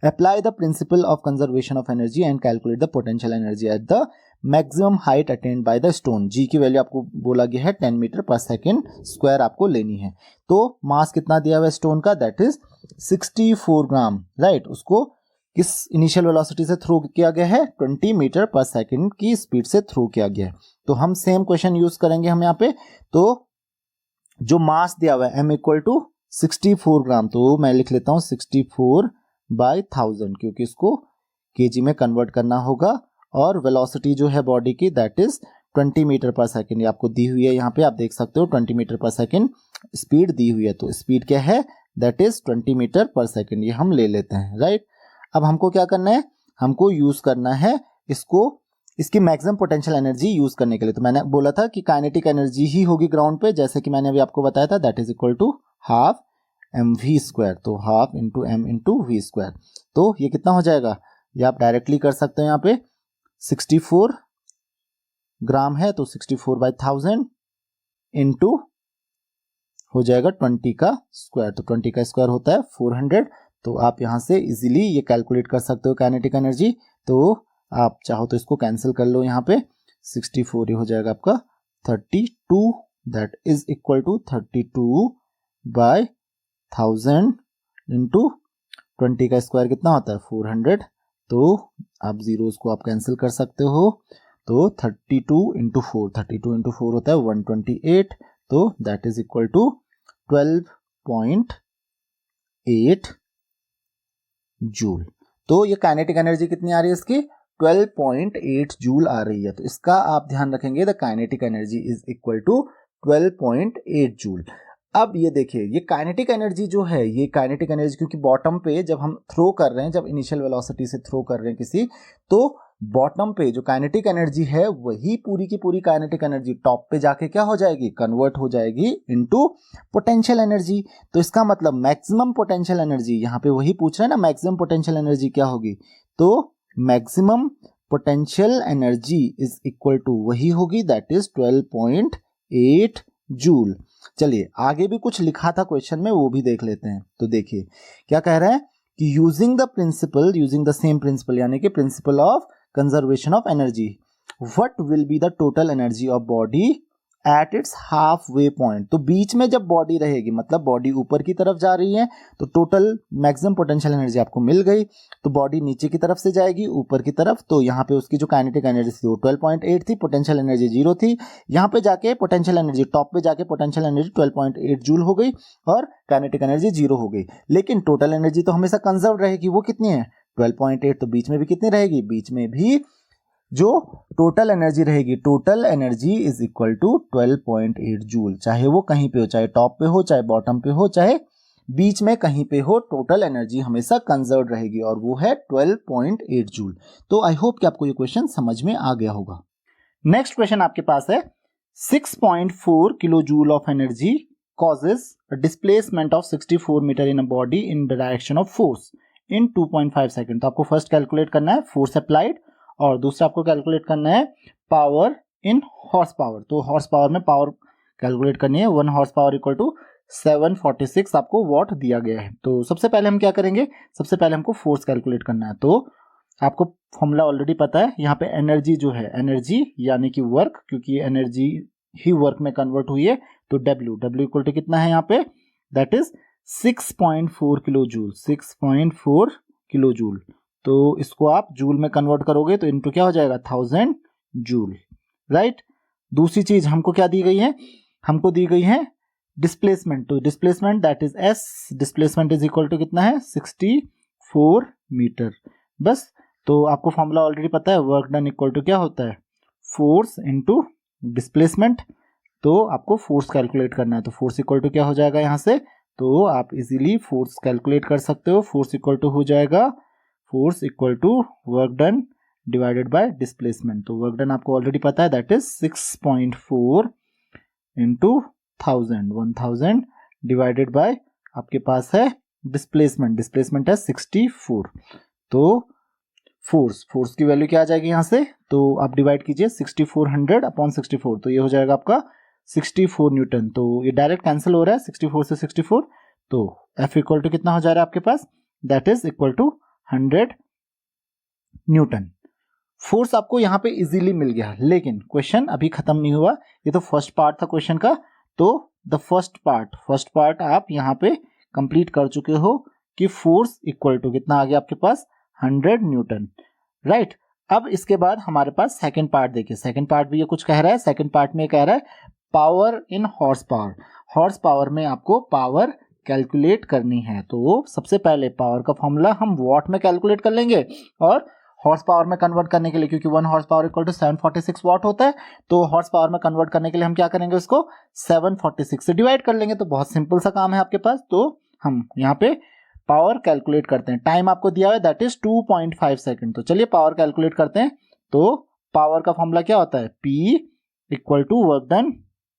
Apply the principle of conservation of energy and calculate the potential energy at the maximum height attained by the stone. G की वैल्यू आपको बोला गया है 10 मीटर पर सेकेंड स्क्वायर आपको लेनी है। तो मास कितना दिया हुआ है स्टोन का, दैट इज 64 ग्राम, राइट। उसको किस इनिशियल वेलोसिटी से थ्रो किया गया है, 20 मीटर पर सेकेंड की स्पीड से थ्रो किया गया है। तो हम सेम क्वेश्चन यूज करेंगे हम यहाँ पे। तो जो मास दिया हुआ है m इक्वल टू 64 ग्राम, तो मैं लिख लेता हूँ 64/1000, क्योंकि इसको केजी में कन्वर्ट करना होगा। और वेलोसिटी जो है बॉडी की that is 20 metre per second, ये आपको दी हुई है, यहाँ पे आप देख सकते हो 20 मीटर पर सेकेंड स्पीड दी हुई है। तो स्पीड क्या है, that is 20 metre per second, ये हम ले लेते हैं, राइट। अब हमको क्या करना है, हमको यूज करना है इसको, इसकी मैक्सिमम पोटेंशियल एनर्जी यूज करने के लिए। तो मैंने बोला था कि काइनेटिक एनर्जी ही होगी ग्राउंड पे, जैसे कि मैंने अभी आपको बताया था, that is equal to half mv²। तो half into m into v²। तो ये कितना हो जाएगा, ये आप डायरेक्टली कर सकते हो। यहाँ पे 64 ग्राम है, तो 64/1000 इंटू हो जाएगा 20 का स्क्वायर, तो 20 का स्क्वायर होता है 400। तो आप यहाँ से इजीली ये कैलकुलेट कर सकते हो काइनेटिक एनर्जी। तो आप चाहो तो इसको कैंसिल कर लो, यहाँ पे 64 ये हो जाएगा आपका 32, that is equal to 32/1000 into 20 का स्क्वायर कितना होता है 400। तो आप जीरोस को आप कैंसिल कर सकते हो, तो 32 इंटू 4 होता है 128, तो that is equal to 12.8 joule. तो ये काइनेटिक एनर्जी कितनी आ रही है इसकी, 12.8 जूल आ रही है। तो इसका आप ध्यान रखेंगे, the kinetic energy is equal to 12.8 joule. अब ये देखिए, ये काइनेटिक एनर्जी जो है, ये काइनेटिक एनर्जी क्योंकि बॉटम पे जब हम थ्रो कर रहे हैं, जब इनिशियल वेलोसिटी से थ्रो कर रहे हैं किसी, तो बॉटम पे जो काइनेटिक एनर्जी है वही पूरी की पूरी काइनेटिक एनर्जी टॉप पे जाके क्या हो जाएगी, कन्वर्ट हो जाएगी इनटू पोटेंशियल एनर्जी। तो इसका मतलब मैक्सिमम पोटेंशियल एनर्जी, यहाँ पे वही पूछ रहे हैं ना, मैक्सिमम पोटेंशियल एनर्जी क्या होगी, तो maximum potential energy is equal to वही होगी, दैट इज 12.8 जूल। चलिए आगे भी कुछ लिखा था क्वेश्चन में, वो भी देख लेते हैं। तो देखिए क्या कह रहे हैं कि यूजिंग द सेम प्रिंसिपल, यानी कि principle of conservation of energy, what will be the total energy of body at its half way point. तो बीच में जब बॉडी रहेगी, मतलब बॉडी ऊपर की तरफ जा रही है, तो टोटल मैक्सिमम पोटेंशियल एनर्जी आपको मिल गई। तो बॉडी नीचे की तरफ से जाएगी ऊपर की तरफ, तो यहाँ पे उसकी जो काइनेटिक एनर्जी थी वो 12.8 थी, पोटेंशियल एनर्जी 0 थी। यहाँ पे जाके पोटेंशियल एनर्जी, टॉप पे जाके पोटेंशियल एनर्जी 12.8 जूल हो गई और काइनेटिक एनर्जी 0 हो गई। लेकिन टोटल एनर्जी तो हमेशा कंजर्व रहेगी, वो कितनी है 12.8। तो बीच में भी कितनी रहेगी, बीच में भी जो टोटल एनर्जी रहेगी, total energy is equal to 12.8 joule. चाहे वो कहीं पे हो, चाहे टॉप पे हो, चाहे बॉटम पे हो, चाहे बीच में कहीं पे हो, टोटल एनर्जी हमेशा कंजर्व रहेगी और वो है 12.8 जूल। तो आई होप कि आपको ये क्वेश्चन समझ में आ गया होगा। नेक्स्ट क्वेश्चन आपके पास है 6.4 kilo joule of energy causes a displacement of 64 metre in a body in the direction of force in 2.5 second. तो आपको फर्स्ट कैलकुलेट करना है फोर्स अप्लाइड, और दूसरा आपको कैलकुलेट करना है पावर इन हॉर्स पावर। तो हॉर्स पावर में पावर कैलकुलेट करनी है, 1 हॉर्स पावर इक्वल टू 746 आपको वॉट दिया गया है। तो सबसे पहले हम क्या करेंगे, सबसे पहले हमको फोर्स कैलकुलेट करना है। तो आपको फॉर्मूला ऑलरेडी पता है, यहाँ पे एनर्जी जो है, एनर्जी यानी कि वर्क, क्योंकि एनर्जी ही वर्क में कन्वर्ट हुई है, तो W इक्वल टू कितना है यहाँ पे, that is 6.4 kilo joule, 6.4 kilo joule. तो इसको आप जूल में कन्वर्ट करोगे तो इनटू क्या हो जाएगा 1000 जूल, राइट। दूसरी चीज हमको क्या दी गई है हमको दी गई है डिस्प्लेसमेंट, तो displacement that is S, displacement is equal to कितना है 64 मीटर। बस, तो आपको फॉर्मूला ऑलरेडी पता है, वर्क डन इक्वल टू क्या होता है फोर्स इनटू डिस्प्लेसमेंट। तो आपको फोर्स कैलकुलेट करना है, तो फोर्स इक्वल टू क्या हो जाएगा यहाँ से, तो आप इजीली फोर्स कैलकुलेट कर सकते हो। फोर्स इक्वल टू हो जाएगा force equal to work done divided by displacement. तो वर्क डन आपको ऑलरेडी पता है that is 6.4 into 1000 divided by आपके पास है डिस्प्लेसमेंट, डिस्प्लेसमेंट है 64। तो फोर्स की वैल्यू क्या आ जाएगी यहाँ से, तो आप डिवाइड कीजिए 6400 अपॉन 64, तो ये हो जाएगा आपका 64 न्यूटन। तो ये डायरेक्ट कैंसिल हो रहा है 64 से 64, तो F इक्वल टू कितना हो जा रहा है आपके पास, that is equal to 100 newton. Force आपको यहाँ पे इजीली मिल गया, लेकिन क्वेश्चन अभी खत्म नहीं हुआ, ये तो फर्स्ट पार्ट था क्वेश्चन का। तो द फर्स्ट पार्ट आप यहाँ पे कंप्लीट कर चुके हो कि फोर्स इक्वल टू कितना आ गया आपके पास 100 न्यूटन, राइट। अब इसके बाद हमारे पास सेकंड पार्ट देखिए, सेकंड पार्ट भी ये कुछ कह रहा है। सेकंड पार्ट में कह रहा है power in horse power, horse power में आपको पावर कैलकुलेट करनी है। तो सबसे पहले पावर का फॉर्मूला हम वॉट में कैलकुलेट कर लेंगे, और हॉर्स पावर में कन्वर्ट करने के लिए, क्योंकि 1 हॉर्स पावर इक्वल टू 746 वाट होता है, तो हॉर्स पावर में कन्वर्ट करने के लिए हम क्या करेंगे, उसको 746 से डिवाइड कर लेंगे। तो बहुत सिंपल सा काम है आपके पास। तो हम यहाँ पे पावर कैलकुलेट करते हैं। टाइम आपको दिया हुआ है दैट इज 2.5 सेकेंड। तो चलिए पावर कैलकुलेट करते हैं। तो पावर का फॉर्मूला क्या होता है, P equal to work done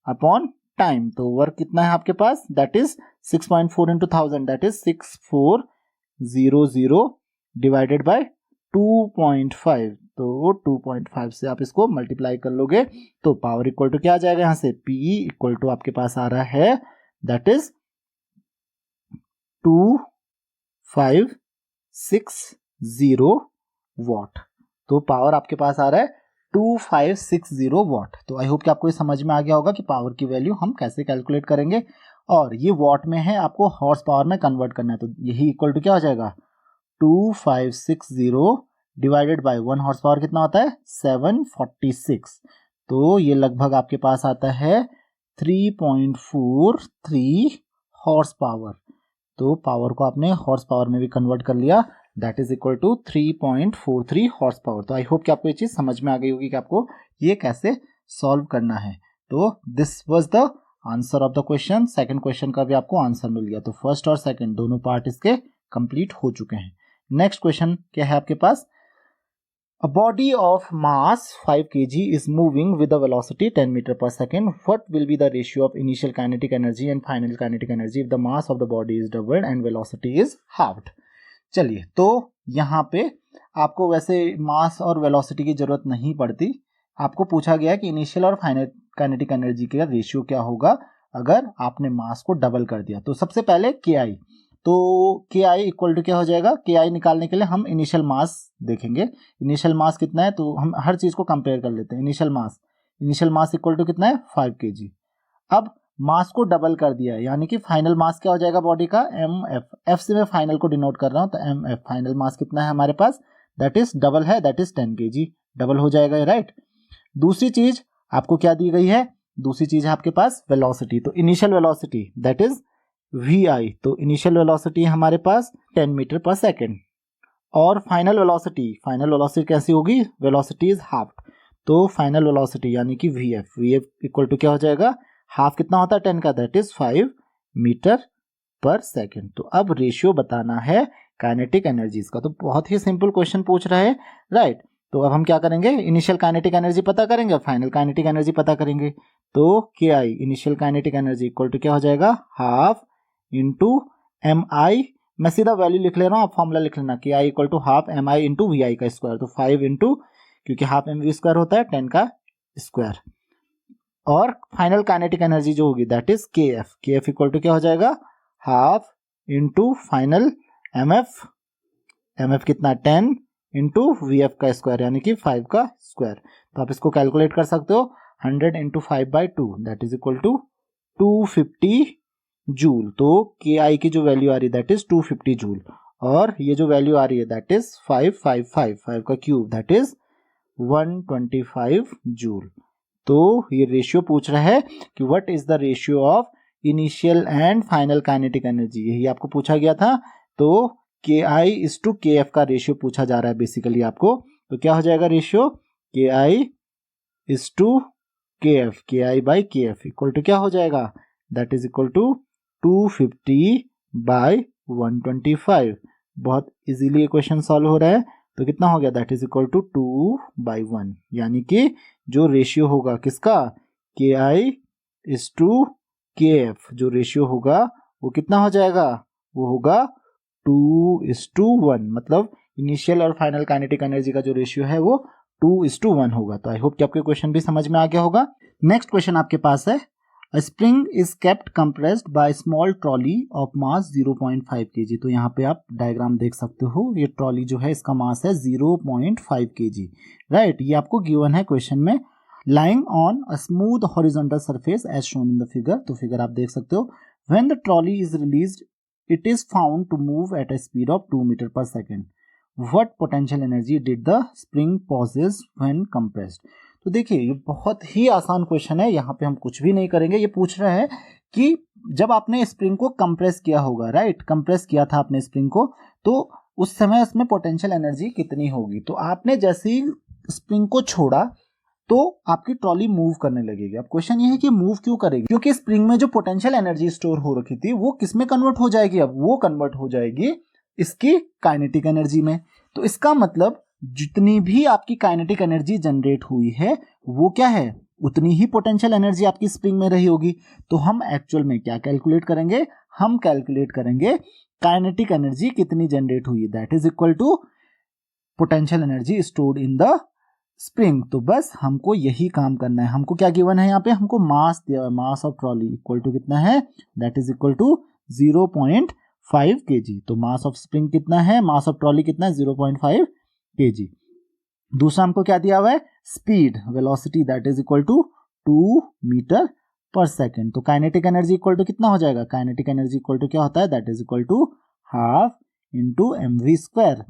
upon time. तो वर्क कितना है आपके पास, that is 6.4 into 1000, that is 6400 divided by 2.5। तो 2.5 से आप इसको मल्टीप्लाई कर लोगे, तो पावर इक्वल टू क्या आ जाएगा यहाँ से, P इक्वल टू आपके पास आ रहा है दैट इज 2560 वॉट। तो पावर आपके पास आ रहा है 2560 वॉट। तो आई होप कि आपको ये समझ में आ गया होगा कि पावर की वैल्यू हम कैसे कैलकुलेट करेंगे, और ये वॉट में है, आपको हॉर्स पावर में कन्वर्ट करना है। तो यही इक्वल टू क्या हो जाएगा 2560 डिवाइडेड बाय 1 हॉर्स पावर कितना होता है 746। तो ये लगभग आपके पास आता है 3.43 हॉर्स पावर। तो पावर को आपने हॉर्स पावर में भी कन्वर्ट कर लिया, that is equal to 3.43 horse power. तो आई होप कि आपको ये चीज समझ में आ गई होगी कि आपको ये कैसे सॉल्व करना है। तो this was the answer of the question. Second question का भी आपको आंसर मिल गया। तो फर्स्ट और सेकंड दोनों पार्ट इसके कंप्लीट हो चुके हैं। नेक्स्ट क्वेश्चन क्या है आपके पास, A body of mass 5 kg is moving with a velocity 10 meter per second. What will be the ratio of initial kinetic energy and final kinetic energy if the mass of the body is doubled and velocity is halved? चलिए, तो यहाँ पे आपको वैसे मास और velocity की जरूरत नहीं पड़ती। आपको पूछा गया कि इनिशियल और फाइनल काइनेटिक एनर्जी का रेशियो क्या होगा अगर आपने मास को डबल कर दिया। तो सबसे पहले KI, तो KI इक्वल टू क्या हो जाएगा, KI निकालने के लिए हम इनिशियल मास देखेंगे। इनिशियल मास कितना है, तो हम हर चीज को कंपेयर कर लेते हैं। इनिशियल मास इक्वल टू कितना है 5 kg। अब मास को डबल कर दिया है, यानी कि फाइनल मास क्या हो जाएगा बॉडी का MF। F से मैं फाइनल को डिनोट कर रहा हूं, तो MF फाइनल मास कितना है हमारे पास, दैट इज डबल है, दैट इज 10 kg, डबल हो जाएगा, राइट। दूसरी चीज आपको क्या दी गई है, दूसरी चीज है आपके पास वेलोसिटी। तो initial velocity that is VI, तो इनिशियल वेलोसिटी हमारे पास 10 मीटर पर सेकेंड, और फाइनल वेलोसिटी कैसी होगी, वेलोसिटी इज हाफ। तो फाइनल वेलोसिटी यानी कि VF इक्वल टू क्या हो जाएगा, हाफ कितना होता है 10 का, that is 5 metre per second. तो अब रेशियो बताना है काइनेटिक एनर्जीज का। तो बहुत ही सिंपल क्वेश्चन पूछ रहा है, राइट। तो अब हम क्या करेंगे, इनिशियल काइनेटिक एनर्जी पता करेंगे, फाइनल काइनेटिक एनर्जी पता करेंगे। तो KI initial kinetic energy equal to क्या हो जाएगा, हाफ इंटू MI, मैं सीधा वैल्यू लिख ले रहा हूँ, आप फॉर्मूला लिख लेना, KI equal to half MI into VI का स्क्वायर। तो 5 इंटू, क्योंकि हाफ MV स्क्वायर होता है 10 का स्क्वायर, और फाइनल काइनेटिक एनर्जी जो होगी that is KF equal to क्या हो जाएगा, हाफ इंटू फाइनल MF कितना 10 इंटू VF का स्क्वायर यानी कि 5 का स्क्वायर। तो आप इसको कैलकुलेट कर सकते हो, 100 into 5/2 that is equal to 250 joule. तो KI की जो वैल्यू आ रही है दैट इज 250 जूल, और ये जो वैल्यू आ रही है दैट इज 5 का क्यूब दैट इज 125 जूल। तो ये रेशियो पूछ रहा है कि what is the ratio of initial and final kinetic energy, यही आपको पूछा गया था। तो KI/KF का रेशियो पूछा जा रहा है बेसिकली आपको। तो क्या हो जाएगा ratio, KI/KF, KI/KF equal to क्या हो जाएगा, दैट इज इक्वल टू 250/125। बहुत इजीली क्वेश्चन सॉल्व हो रहा है। तो कितना हो गया, दैट इज इक्वल टू 2/1, यानी कि जो रेशियो होगा किसका, KI/KF, जो रेशियो होगा वो कितना हो जाएगा, वो होगा 2:1। मतलब इनिशियल और फाइनल काइनेटिक एनर्जी का जो रेशियो है वो 2:1 होगा। तो आई होप कि आपके क्वेश्चन भी समझ में आ गया होगा। नेक्स्ट क्वेश्चन आपके पास है, A spring is kept compressed by small trolley of mass 0.5 kg। तो यहाँ पे आप डायग्राम देख सकते हो, ये ट्रॉली जो है इसका मास है 0.5 kg, राइट। ये आपको गिवन है क्वेश्चन में। Lying on a smooth horizontal surface as shown in the figure। तो फिगर आप देख सकते हो। When the trolley is released, it is found to move at a speed of 2 meter per second. What potential energy did the spring possess when compressed? तो देखिए ये बहुत ही आसान क्वेश्चन है, यहाँ पे हम कुछ भी नहीं करेंगे। ये पूछ रहा है कि जब आपने स्प्रिंग को कंप्रेस किया होगा, राइट, कंप्रेस किया था आपने स्प्रिंग को, तो उस समय उसमें पोटेंशियल एनर्जी कितनी होगी। तो आपने जैसे ही स्प्रिंग को छोड़ा तो आपकी ट्रॉली मूव करने लगेगी। अब क्वेश्चन ये है कि मूव क्यों करेगी, क्योंकि स्प्रिंग में जो पोटेंशियल एनर्जी स्टोर हो रखी थी वो किस में कन्वर्ट हो जाएगी, अब वो कन्वर्ट हो जाएगी इसकी काइनेटिक एनर्जी में। तो इसका मतलब जितनी भी आपकी काइनेटिक एनर्जी जनरेट हुई है वो क्या है, उतनी ही पोटेंशियल एनर्जी आपकी स्प्रिंग में रही होगी। तो हम एक्चुअल में क्या कैलकुलेट करेंगे, हम कैलकुलेट करेंगे काइनेटिक एनर्जी कितनी जनरेट हुई, that is equal to potential energy stored in the spring. तो बस हमको यही काम करना है। हमको क्या गिवन है यहाँ पे, हमको मास दिया है, mass of trolley equal to कितना है, that is equal to 0.5 kg। तो मास ऑफ स्प्रिंग कितना है, मास ऑफ ट्रॉली कितना है, 0.5 kg। दूसरा हमको क्या दिया हुआ है, speed, velocity, that is equal to 2 metre per second. तो काइनेटिक एनर्जी इक्वल टू कितना हो जाएगा, काइनेटिक एनर्जी इक्वल टू क्या होता है, that is equal to half into mv²।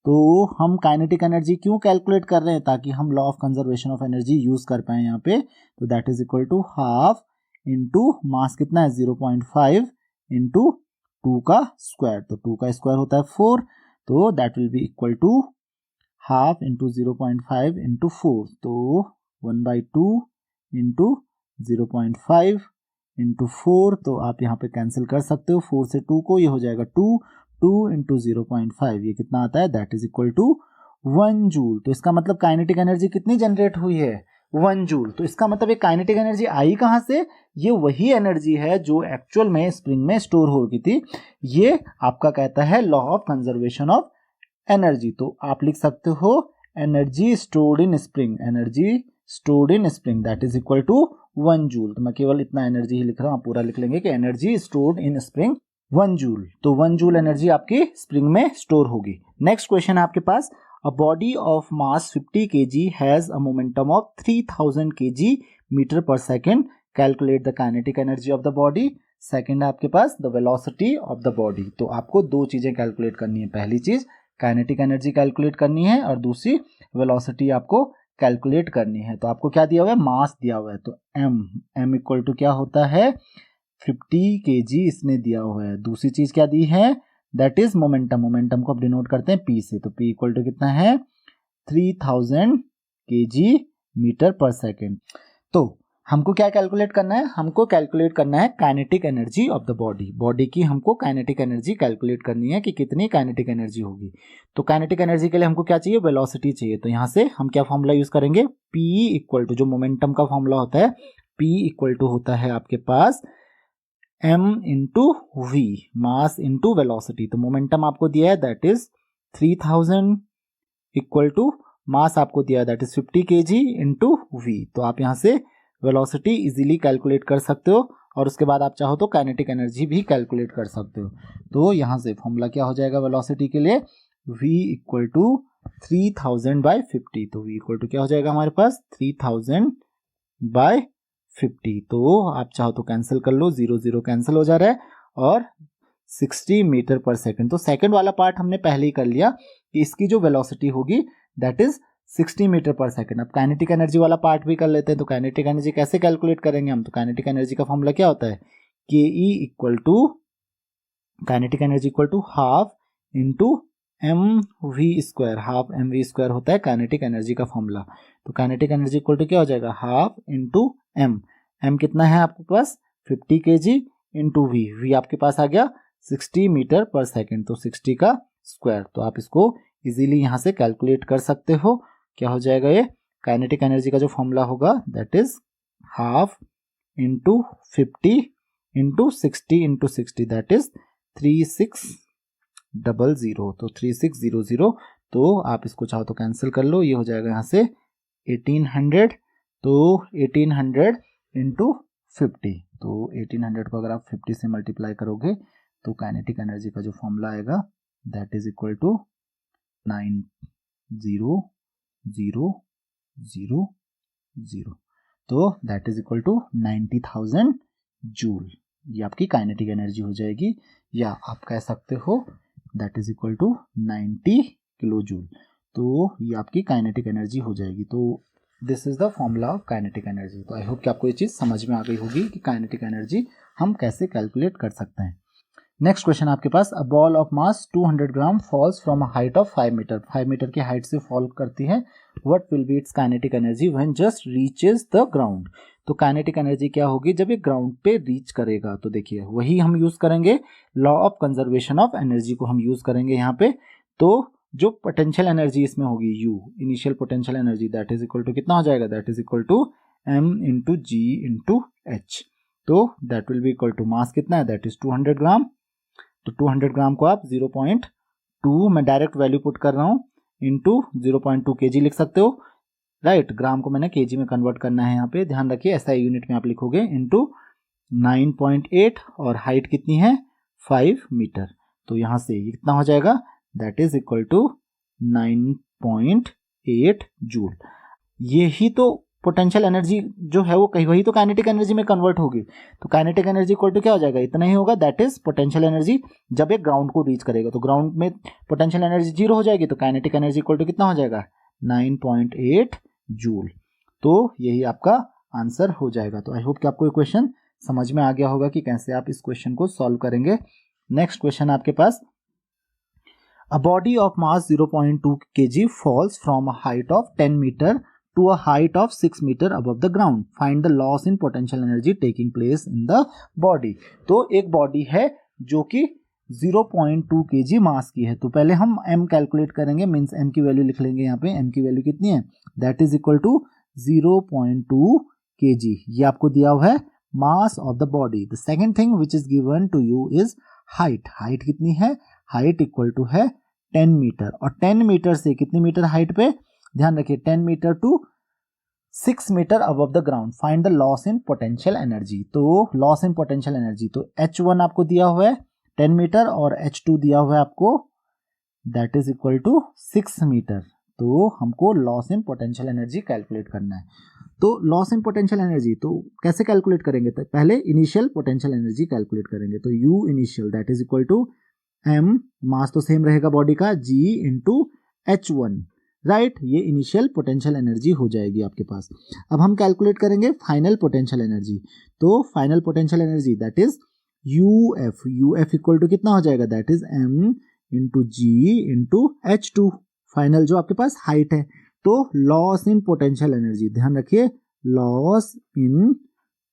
तो हम काइनेटिक एनर्जी क्यों कैलकुलेट कर रहे हैं, ताकि हम law of conservation of energy use कर पाए यहाँ पे। तो that is equal to half into mass कितना है 0.5 इंटू 2 का स्क्वायर। तो 2 का स्क्वायर होता है 4, तो that will be equal to half into 0.5 into 4। तो 1/2 इंटू 0.5 इंटू 4। तो आप यहाँ पे कैंसिल कर सकते हो 4 से 2 को, ये हो जाएगा 2 इंटू 0.5, ये कितना आता है, that is equal to 1 joule. तो इसका मतलब काइनेटिक एनर्जी कितनी जनरेट हुई है, 1 जूल। तो इसका मतलब ये काइनेटिक एनर्जी आई कहाँ से, ये वही एनर्जी है जो एक्चुअल में स्प्रिंग में स्टोर हो गई थी। ये आपका कहता है law of conservation of energy. तो आप लिख सकते हो energy stored in spring, energy stored in spring that is equal to 1 joule. तो मैं केवल इतना एनर्जी ही लिख रहा हूँ, आप पूरा लिख लेंगे कि energy stored in spring 1 joule. तो 1 जूल एनर्जी आपकी स्प्रिंग में स्टोर होगी। नेक्स्ट क्वेश्चन है आपके पास, a body of mass 50 kg has a momentum of 3000 kg metre per second, calculate the kinetic energy of the body. Second है आपके पास the velocity of the body. तो आपको दो चीजें कैलकुलेट करनी है, पहली चीज काइनेटिक एनर्जी कैलकुलेट करनी है और दूसरी वेलोसिटी आपको कैलकुलेट करनी है। तो आपको क्या दिया हुआ है, मास दिया हुआ है। तो m इक्वल टू क्या होता है 50 kg इसने दिया हुआ है। दूसरी चीज क्या दी है, दैट इज मोमेंटम। मोमेंटम को आप डिनोट करते हैं p से। तो p इक्वल टू कितना है 3000 kg मीटर पर सेकेंड। तो हमको क्या कैलकुलेट करना है, हमको कैलकुलेट करना है kinetic energy of the body. Body की हमको काइनेटिक एनर्जी कैलकुलेट करनी है कि कितनी काइनेटिक एनर्जी होगी। तो काइनेटिक एनर्जी के लिए हमको क्या चाहिए, वेलोसिटी चाहिए। तो यहाँ से हम क्या फॉर्मूला यूज करेंगे, p इक्वल टू, जो मोमेंटम का फॉर्मूला होता है p इक्वल टू होता है आपके पास m into v, mass into velocity. तो मोमेंटम आपको दिया है that is 3000 equal to mass आपको दिया है that is 50 kg into v। तो आप यहाँ से वेलोसिटी इजीली कैलकुलेट कर सकते हो और उसके बाद आप चाहो तो काइनेटिक एनर्जी भी कैलकुलेट कर सकते हो। तो यहाँ से फॉर्मूला क्या हो जाएगा वेलोसिटी के लिए, v इक्वल टू 3000/50। तो v इक्वल टू क्या हो जाएगा हमारे पास 3000/50। तो आप चाहो तो कैंसिल कर लो, 0 0 कैंसिल हो जा रहा है और 60 मीटर पर सेकेंड। तो सेकेंड वाला पार्ट हमने पहले ही कर लिया कि इसकी जो वेलोसिटी होगी that is 60 metre per second. अब काइनेटिक एनर्जी वाला पार्ट भी कर लेते हैं। तो काइनेटिक एनर्जी कैसे कैलकुलेट करेंगे हम? तो काइनेटिक एनर्जी का फॉर्मूला क्या होता है? K E equal to kinetic energy equal to half into M V square. Half M V square होता है काइनेटिक एनर्जी का फॉर्मूला। तो काइनेटिक एनर्जी इक्वल टू क्या हो जाएगा? Half into M. एम कितना है आपके पास? 50 kg इंटू वी। वी आपके पास आ गया 60 मीटर पर सेकेंड। तो 60 का स्क्वायर। तो आप इसको इजीली यहाँ से कैलकुलेट कर सकते हो। क्या हो जाएगा ये? काइनेटिक एनर्जी का जो फॉर्मूला होगा that is half into 50 into 60 into 60 that is 3600। तो 3600। तो आप इसको चाहो तो कैंसिल कर लो। ये हो जाएगा यहाँ से 1800। तो 1800 इंटू 50। तो 1800 को अगर आप 50 से मल्टीप्लाई करोगे तो काइनेटिक एनर्जी का जो फॉर्मूला आएगा दैट इज इक्वल टू 90000। तो that is equal to 90,000 joule. ये आपकी काइनेटिक एनर्जी हो जाएगी, या आप कह सकते हो that is equal to 90 kilo joule. तो ये आपकी काइनेटिक एनर्जी हो जाएगी। तो this is the formula of kinetic energy. तो आई होप कि आपको ये चीज़ समझ में आ गई होगी कि काइनेटिक एनर्जी हम कैसे कैलकुलेट कर सकते हैं। नेक्स्ट क्वेश्चन आपके पास, a ball of mass 200 gram falls from a height of 5 metre. 5 metre की हाइट से फॉल करती है। What will be its kinetic energy when just reaches the ground. तो काइनेटिक एनर्जी क्या होगी जब ये ग्राउंड पे रीच करेगा? तो देखिए वही हम यूज करेंगे, law of conservation of energy को हम यूज करेंगे यहाँ पे। तो जो पोटेंशियल एनर्जी इसमें होगी U, initial potential energy, that is equal to कितना हो जाएगा? That is equal to M into G into H. तो that will be equal to mass कितना है? That is 200 gram. तो 200 ग्राम को आप 0.2, मैं डायरेक्ट वैल्यू पुट कर रहा हूँ, इंटू 0.2 kg लिख सकते हो, राइट। ग्राम को मैंने kg में कन्वर्ट करना है यहाँ पे, ध्यान रखिए एसआई यूनिट में आप लिखोगे, इंटू 9.8 और हाइट कितनी है? 5 मीटर। तो यहाँ से ये कितना हो जाएगा? That is equal to 9.8 joule. ये ही तो पोटेंशियल एनर्जी जो है वो कहीं वही तो काइनेटिक एनर्जी में कन्वर्ट होगी। तो काइनेटिक एनर्जी इक्वल टू क्या हो जाएगा? इतना ही होगा, दैट इज पोटेंशियल एनर्जी जब एक ग्राउंड को रीच करेगा। तो ग्राउंड में पोटेंशियल एनर्जी 0 हो जाएगी, तो काइनेटिक एनर्जी इक्वल टू कितना हो जाएगा? 9.8 जूल। तो यही आपका आंसर हो जाएगा। तो आई होप कि आपको ये क्वेश्चन समझ में आ गया होगा कि कैसे आप इस क्वेश्चन को सॉल्व करेंगे। नेक्स्ट क्वेश्चन आपके पास, a body of mass 0.2 kg falls from a height of 10 metre to a height of 6 meter above the ground. Find the loss in potential energy taking place in the body. तो एक body है जो कि 0.2 kg मास की है। तो पहले हम m कैलकुलेट करेंगे, मीन्स m की वैल्यू लिख लेंगे यहाँ पे। m की वैल्यू कितनी है? That is equal to 0.2 kg। ये आपको दिया हुआ है mass of the body. The second thing which is given to you is height. Height कितनी है? हाइट इक्वल टू है 10 मीटर। और 10 मीटर से कितनी मीटर हाइट पे? ध्यान रखिए 10 metre to 6 metre above the ground. Find the loss in potential energy. तो लॉस इन पोटेंशियल एनर्जी, तो H1 आपको दिया हुआ है 10 मीटर और H2 दिया हुआ है आपको, that is equal to 6 metre. तो हमको loss in potential energy calculate करना है। तो लॉस इन पोटेंशियल एनर्जी तो कैसे कैलकुलेट करेंगे? तो पहले इनिशियल पोटेंशियल एनर्जी कैलकुलेट करेंगे। तो U initial that is equal to M, mass तो सेम रहेगा बॉडी का, G इंटू H1, राइट। ये इनिशियल पोटेंशियल एनर्जी हो जाएगी आपके पास। अब हम कैलकुलेट करेंगे फाइनल पोटेंशियल एनर्जी। तो final potential energy that is UF। UF equal to कितना हो जाएगा? That is M into G into H2, final जो आपके पास हाइट है। तो लॉस इन पोटेंशियल एनर्जी, ध्यान रखिए लॉस इन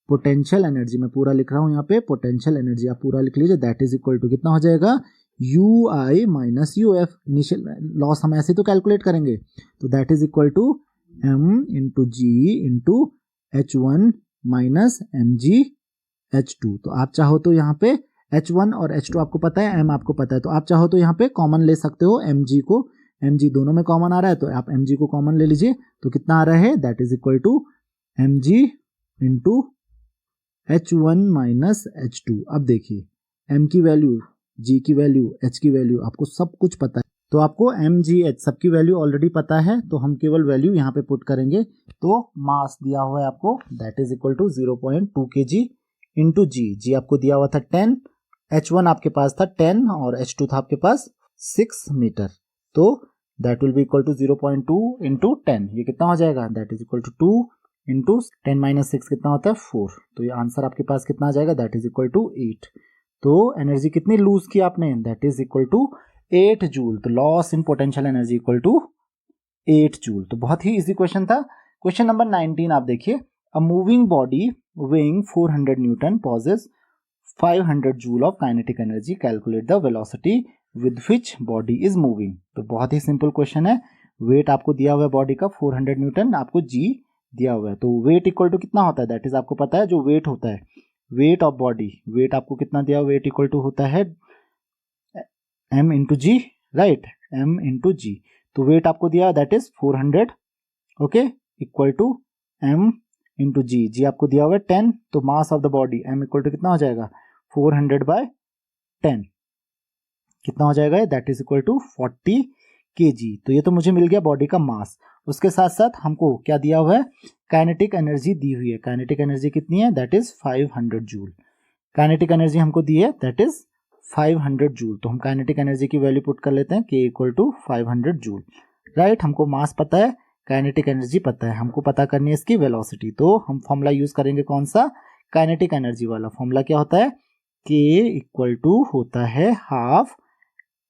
पोटेंशियल एनर्जी, मैं पूरा लिख रहा हूं यहाँ पे, पोटेंशियल एनर्जी आप पूरा लिख लीजिए, दैट इज इक्वल टू कितना हो जाएगा? UI minus UF। Initial loss हम ऐसे तो कैलकुलेट करेंगे, तो that is equal to M into G into H1 minus MG H2। तो आप चाहो तो यहाँ पे H1 और H2 आपको पता है, M आपको पता है, तो आप चाहो तो यहाँ पे कॉमन ले सकते हो MG को। MG दोनों में कॉमन आ रहा है, तो आप MG को कॉमन ले लीजिए। तो कितना आ रहा है? That is equal to MG into H1 minus H2। अब देखिए M की वैल्यू, G की वैल्यू, H की वैल्यू आपको सब कुछ पता है, तो आपको MGH सबकी वैल्यू ऑलरेडी पता है, तो हम केवल वैल्यू यहाँ पे पुट करेंगे। तो मास दिया हुआ है आपको that is equal to 0.2 kg into G आपको दिया हुआ था 10, H1 आपके पास था 10 और H2 था आपके पास 6 मीटर। तो that will be equal to 0.2 into 10, ये कितना हो जाएगा, that is equal to 2 into 10 minus 6 कितना होता है 4, तो ये आंसर आपके पास कितना आ जाएगा, दैट इज इक्वल टू 8। तो एनर्जी कितनी लूज की आपने, that is equal to 8 joule. तो loss in potential energy equal to 8 joule. तो बहुत ही इजी क्वेश्चन था। क्वेश्चन नंबर 19 आप देखिए, a moving body weighing 400 newton possesses 500 joule of kinetic energy, calculate the velocity with which body is moving. तो बहुत ही सिंपल क्वेश्चन है। वेट आपको दिया हुआ है बॉडी का 400 न्यूटन, आपको जी दिया हुआ है, तो वेट इक्वल टू कितना होता है, दैट इज आपको पता है जो वेट होता है, वेट ऑफ बॉडी, वेट आपको कितना दिया हुआ, वेट इक्वल टू होता है m into G, right, m into G. तो वेट आपको दिया that is 400, okay, equal to m into G, G आपको दिया हुआ है 10, तो mass of the body m equal to कितना हो जाएगा 400 बाय 10, कितना हो जाएगा, that is equal to 40 kg। तो ये तो मुझे मिल गया बॉडी का मास। उसके साथ साथ हमको क्या दिया हुआ है, काइनेटिक एनर्जी दी हुई है। काइनेटिक एनर्जी कितनी है, that is 500 joule. Kinetic energy हमको दी है दैट इज 500 जूल। तो हम काइनेटिक एनर्जी की वैल्यू पुट कर लेते हैं, k equal to 500 joule, right. हमको मास पता है, काइनेटिक एनर्जी पता है, हमको पता करनी है इसकी वेलोसिटी। तो हम फॉर्मूला यूज करेंगे कौन सा, काइनेटिक एनर्जी वाला। फॉर्मूला क्या होता है, k इक्वल टू होता है हाफ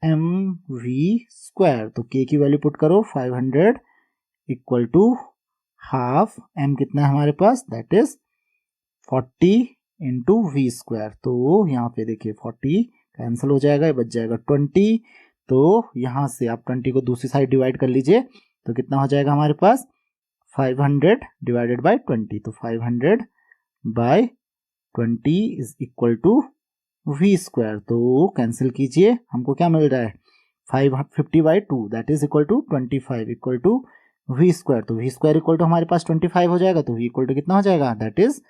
mv स्क्वायर। तो k की वैल्यू पुट करो 500 इक्वल टू हाफ m कितना है हमारे पास, that is 40 into V square. तो यहाँ पे देखिए 40 कैंसिल हो जाएगा, ये बच जाएगा 20। तो यहाँ से आप 20 को दूसरी साइड डिवाइड कर लीजिए, तो कितना हो जाएगा हमारे पास 500 डिवाइडेड बाय 20। तो 500 by 20 is equal to V square. तो कैंसिल कीजिए, हमको क्या मिल रहा है 550 by 2 that is equal to 25 equal to V square. तो वी स्क्वायर इक्वल टू हमारे पास 25 हो जाएगा, तो वी इक्वल टू कितना हो जाएगा, that is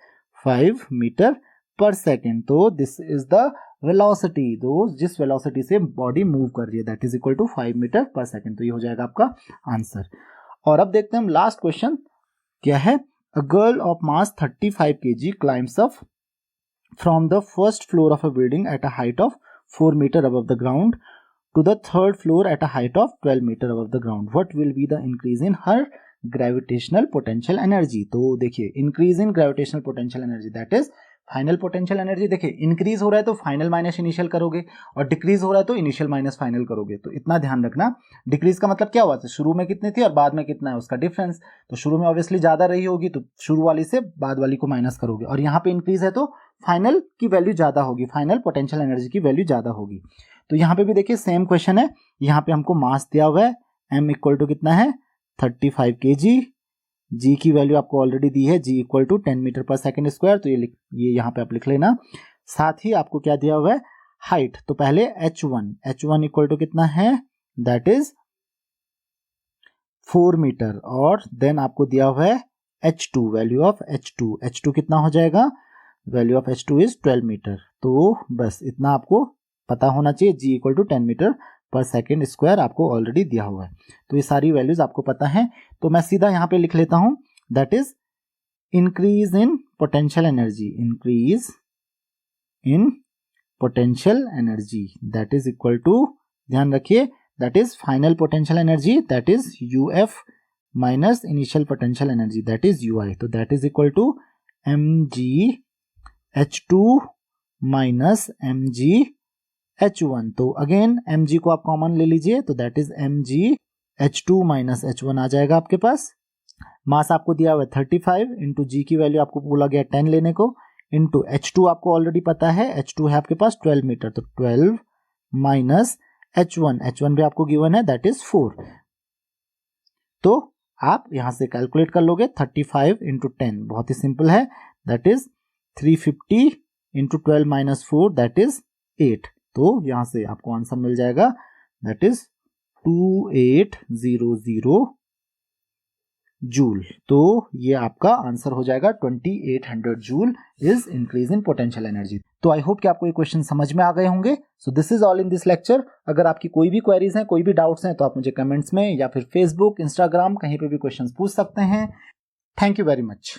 5 metre per second. तो दिस इज द वेलोसिटी, तो जिस वेलोसिटी से बॉडी मूव कर रही है that is equal to 5 metre per second. तो ये हो जाएगा आपका आंसर। और अब देखते हैं हम लास्ट क्वेश्चन क्या है, a girl of mass 35 kg climbs up from the first floor of a building at a height of 4 meter above the ground to the third floor at a height of 12 meter above the ground. What will be the increase in her gravitational potential energy? तो देखिए increase in gravitational potential energy that is final potential energy. देखिए increase हो रहा है तो final minus initial करोगे, और decrease हो रहा है तो इनिशियल माइनस फाइनल करोगे। तो इतना ध्यान रखना, डिक्रीज का मतलब क्या हुआ, शुरू में कितनी थी और बाद में कितना है उसका डिफरेंस। तो शुरू में ऑब्वियसली ज्यादा रही होगी, तो शुरू वाली से बाद वाली को माइनस करोगे, और यहाँ पे इंक्रीज है तो फाइनल की वैल्यू ज्यादा होगी, फाइनल पोटेंशियल एनर्जी की वैल्यू ज्यादा होगी। तो यहाँ पे भी देखिए सेम क्वेश्चन है, यहाँ पे हमको मास दिया हुआ है m इक्वल टू कितना है 35 kg, g की वैल्यू आपको ऑलरेडी दी है g equal to 10 metre per second square. तो ये यहाँ पे आप लिख लेना। साथ ही आपको क्या दिया हुआ है हाइट, तो पहले h1 इक्वल टू कितना है, दैट इज 4 मीटर, और देन आपको दिया हुआ है h2, वैल्यू ऑफ h2 कितना हो जाएगा, value of h2 is 12 metre. तो बस इतना आपको पता होना चाहिए, g equal to 10 metre per second square आपको ऑलरेडी दिया हुआ है। तो ये सारी वैल्यूज आपको पता है। तो मैं सीधा यहाँ पे लिख लेता हूं, that is increase in potential energy, increase in potential energy that is equal to, ध्यान रखिए, that is final potential energy that is uf minus initial potential energy that is ui। तो that is equal to mg h2 minus mg h1। तो again mg को आप common ले लीजिए, तो that is mg h2 minus h1 आ जाएगा आपके पास। मास आपको दिया हुआ है 35 इंटू जी की वैल्यू आपको बोला गया 10 लेने को, इंटू h2 आपको ऑलरेडी पता है, h2 है आपके पास 12 मीटर, तो 12 माइनस h1 भी आपको गिवन है दैट इज 4। तो आप यहां से कैलकुलेट कर लोगे 35 इंटू 10, बहुत ही सिंपल है, that is 350 into 12 minus 4 that is 8। तो यहां से आपको आंसर मिल जाएगा दैट इज 2800 जूल। तो ये आपका आंसर हो जाएगा 2800 joule is increase in potential energy. तो आई होप कि आपको ये क्वेश्चन समझ में आ गए होंगे। So this is all in this lecture. अगर आपकी कोई भी क्वेरीज हैं, कोई भी डाउट्स हैं, तो आप मुझे कमेंट्स में या फिर फेसबुक, इंस्टाग्राम कहीं पे भी क्वेश्चंस पूछ सकते हैं। Thank you very much.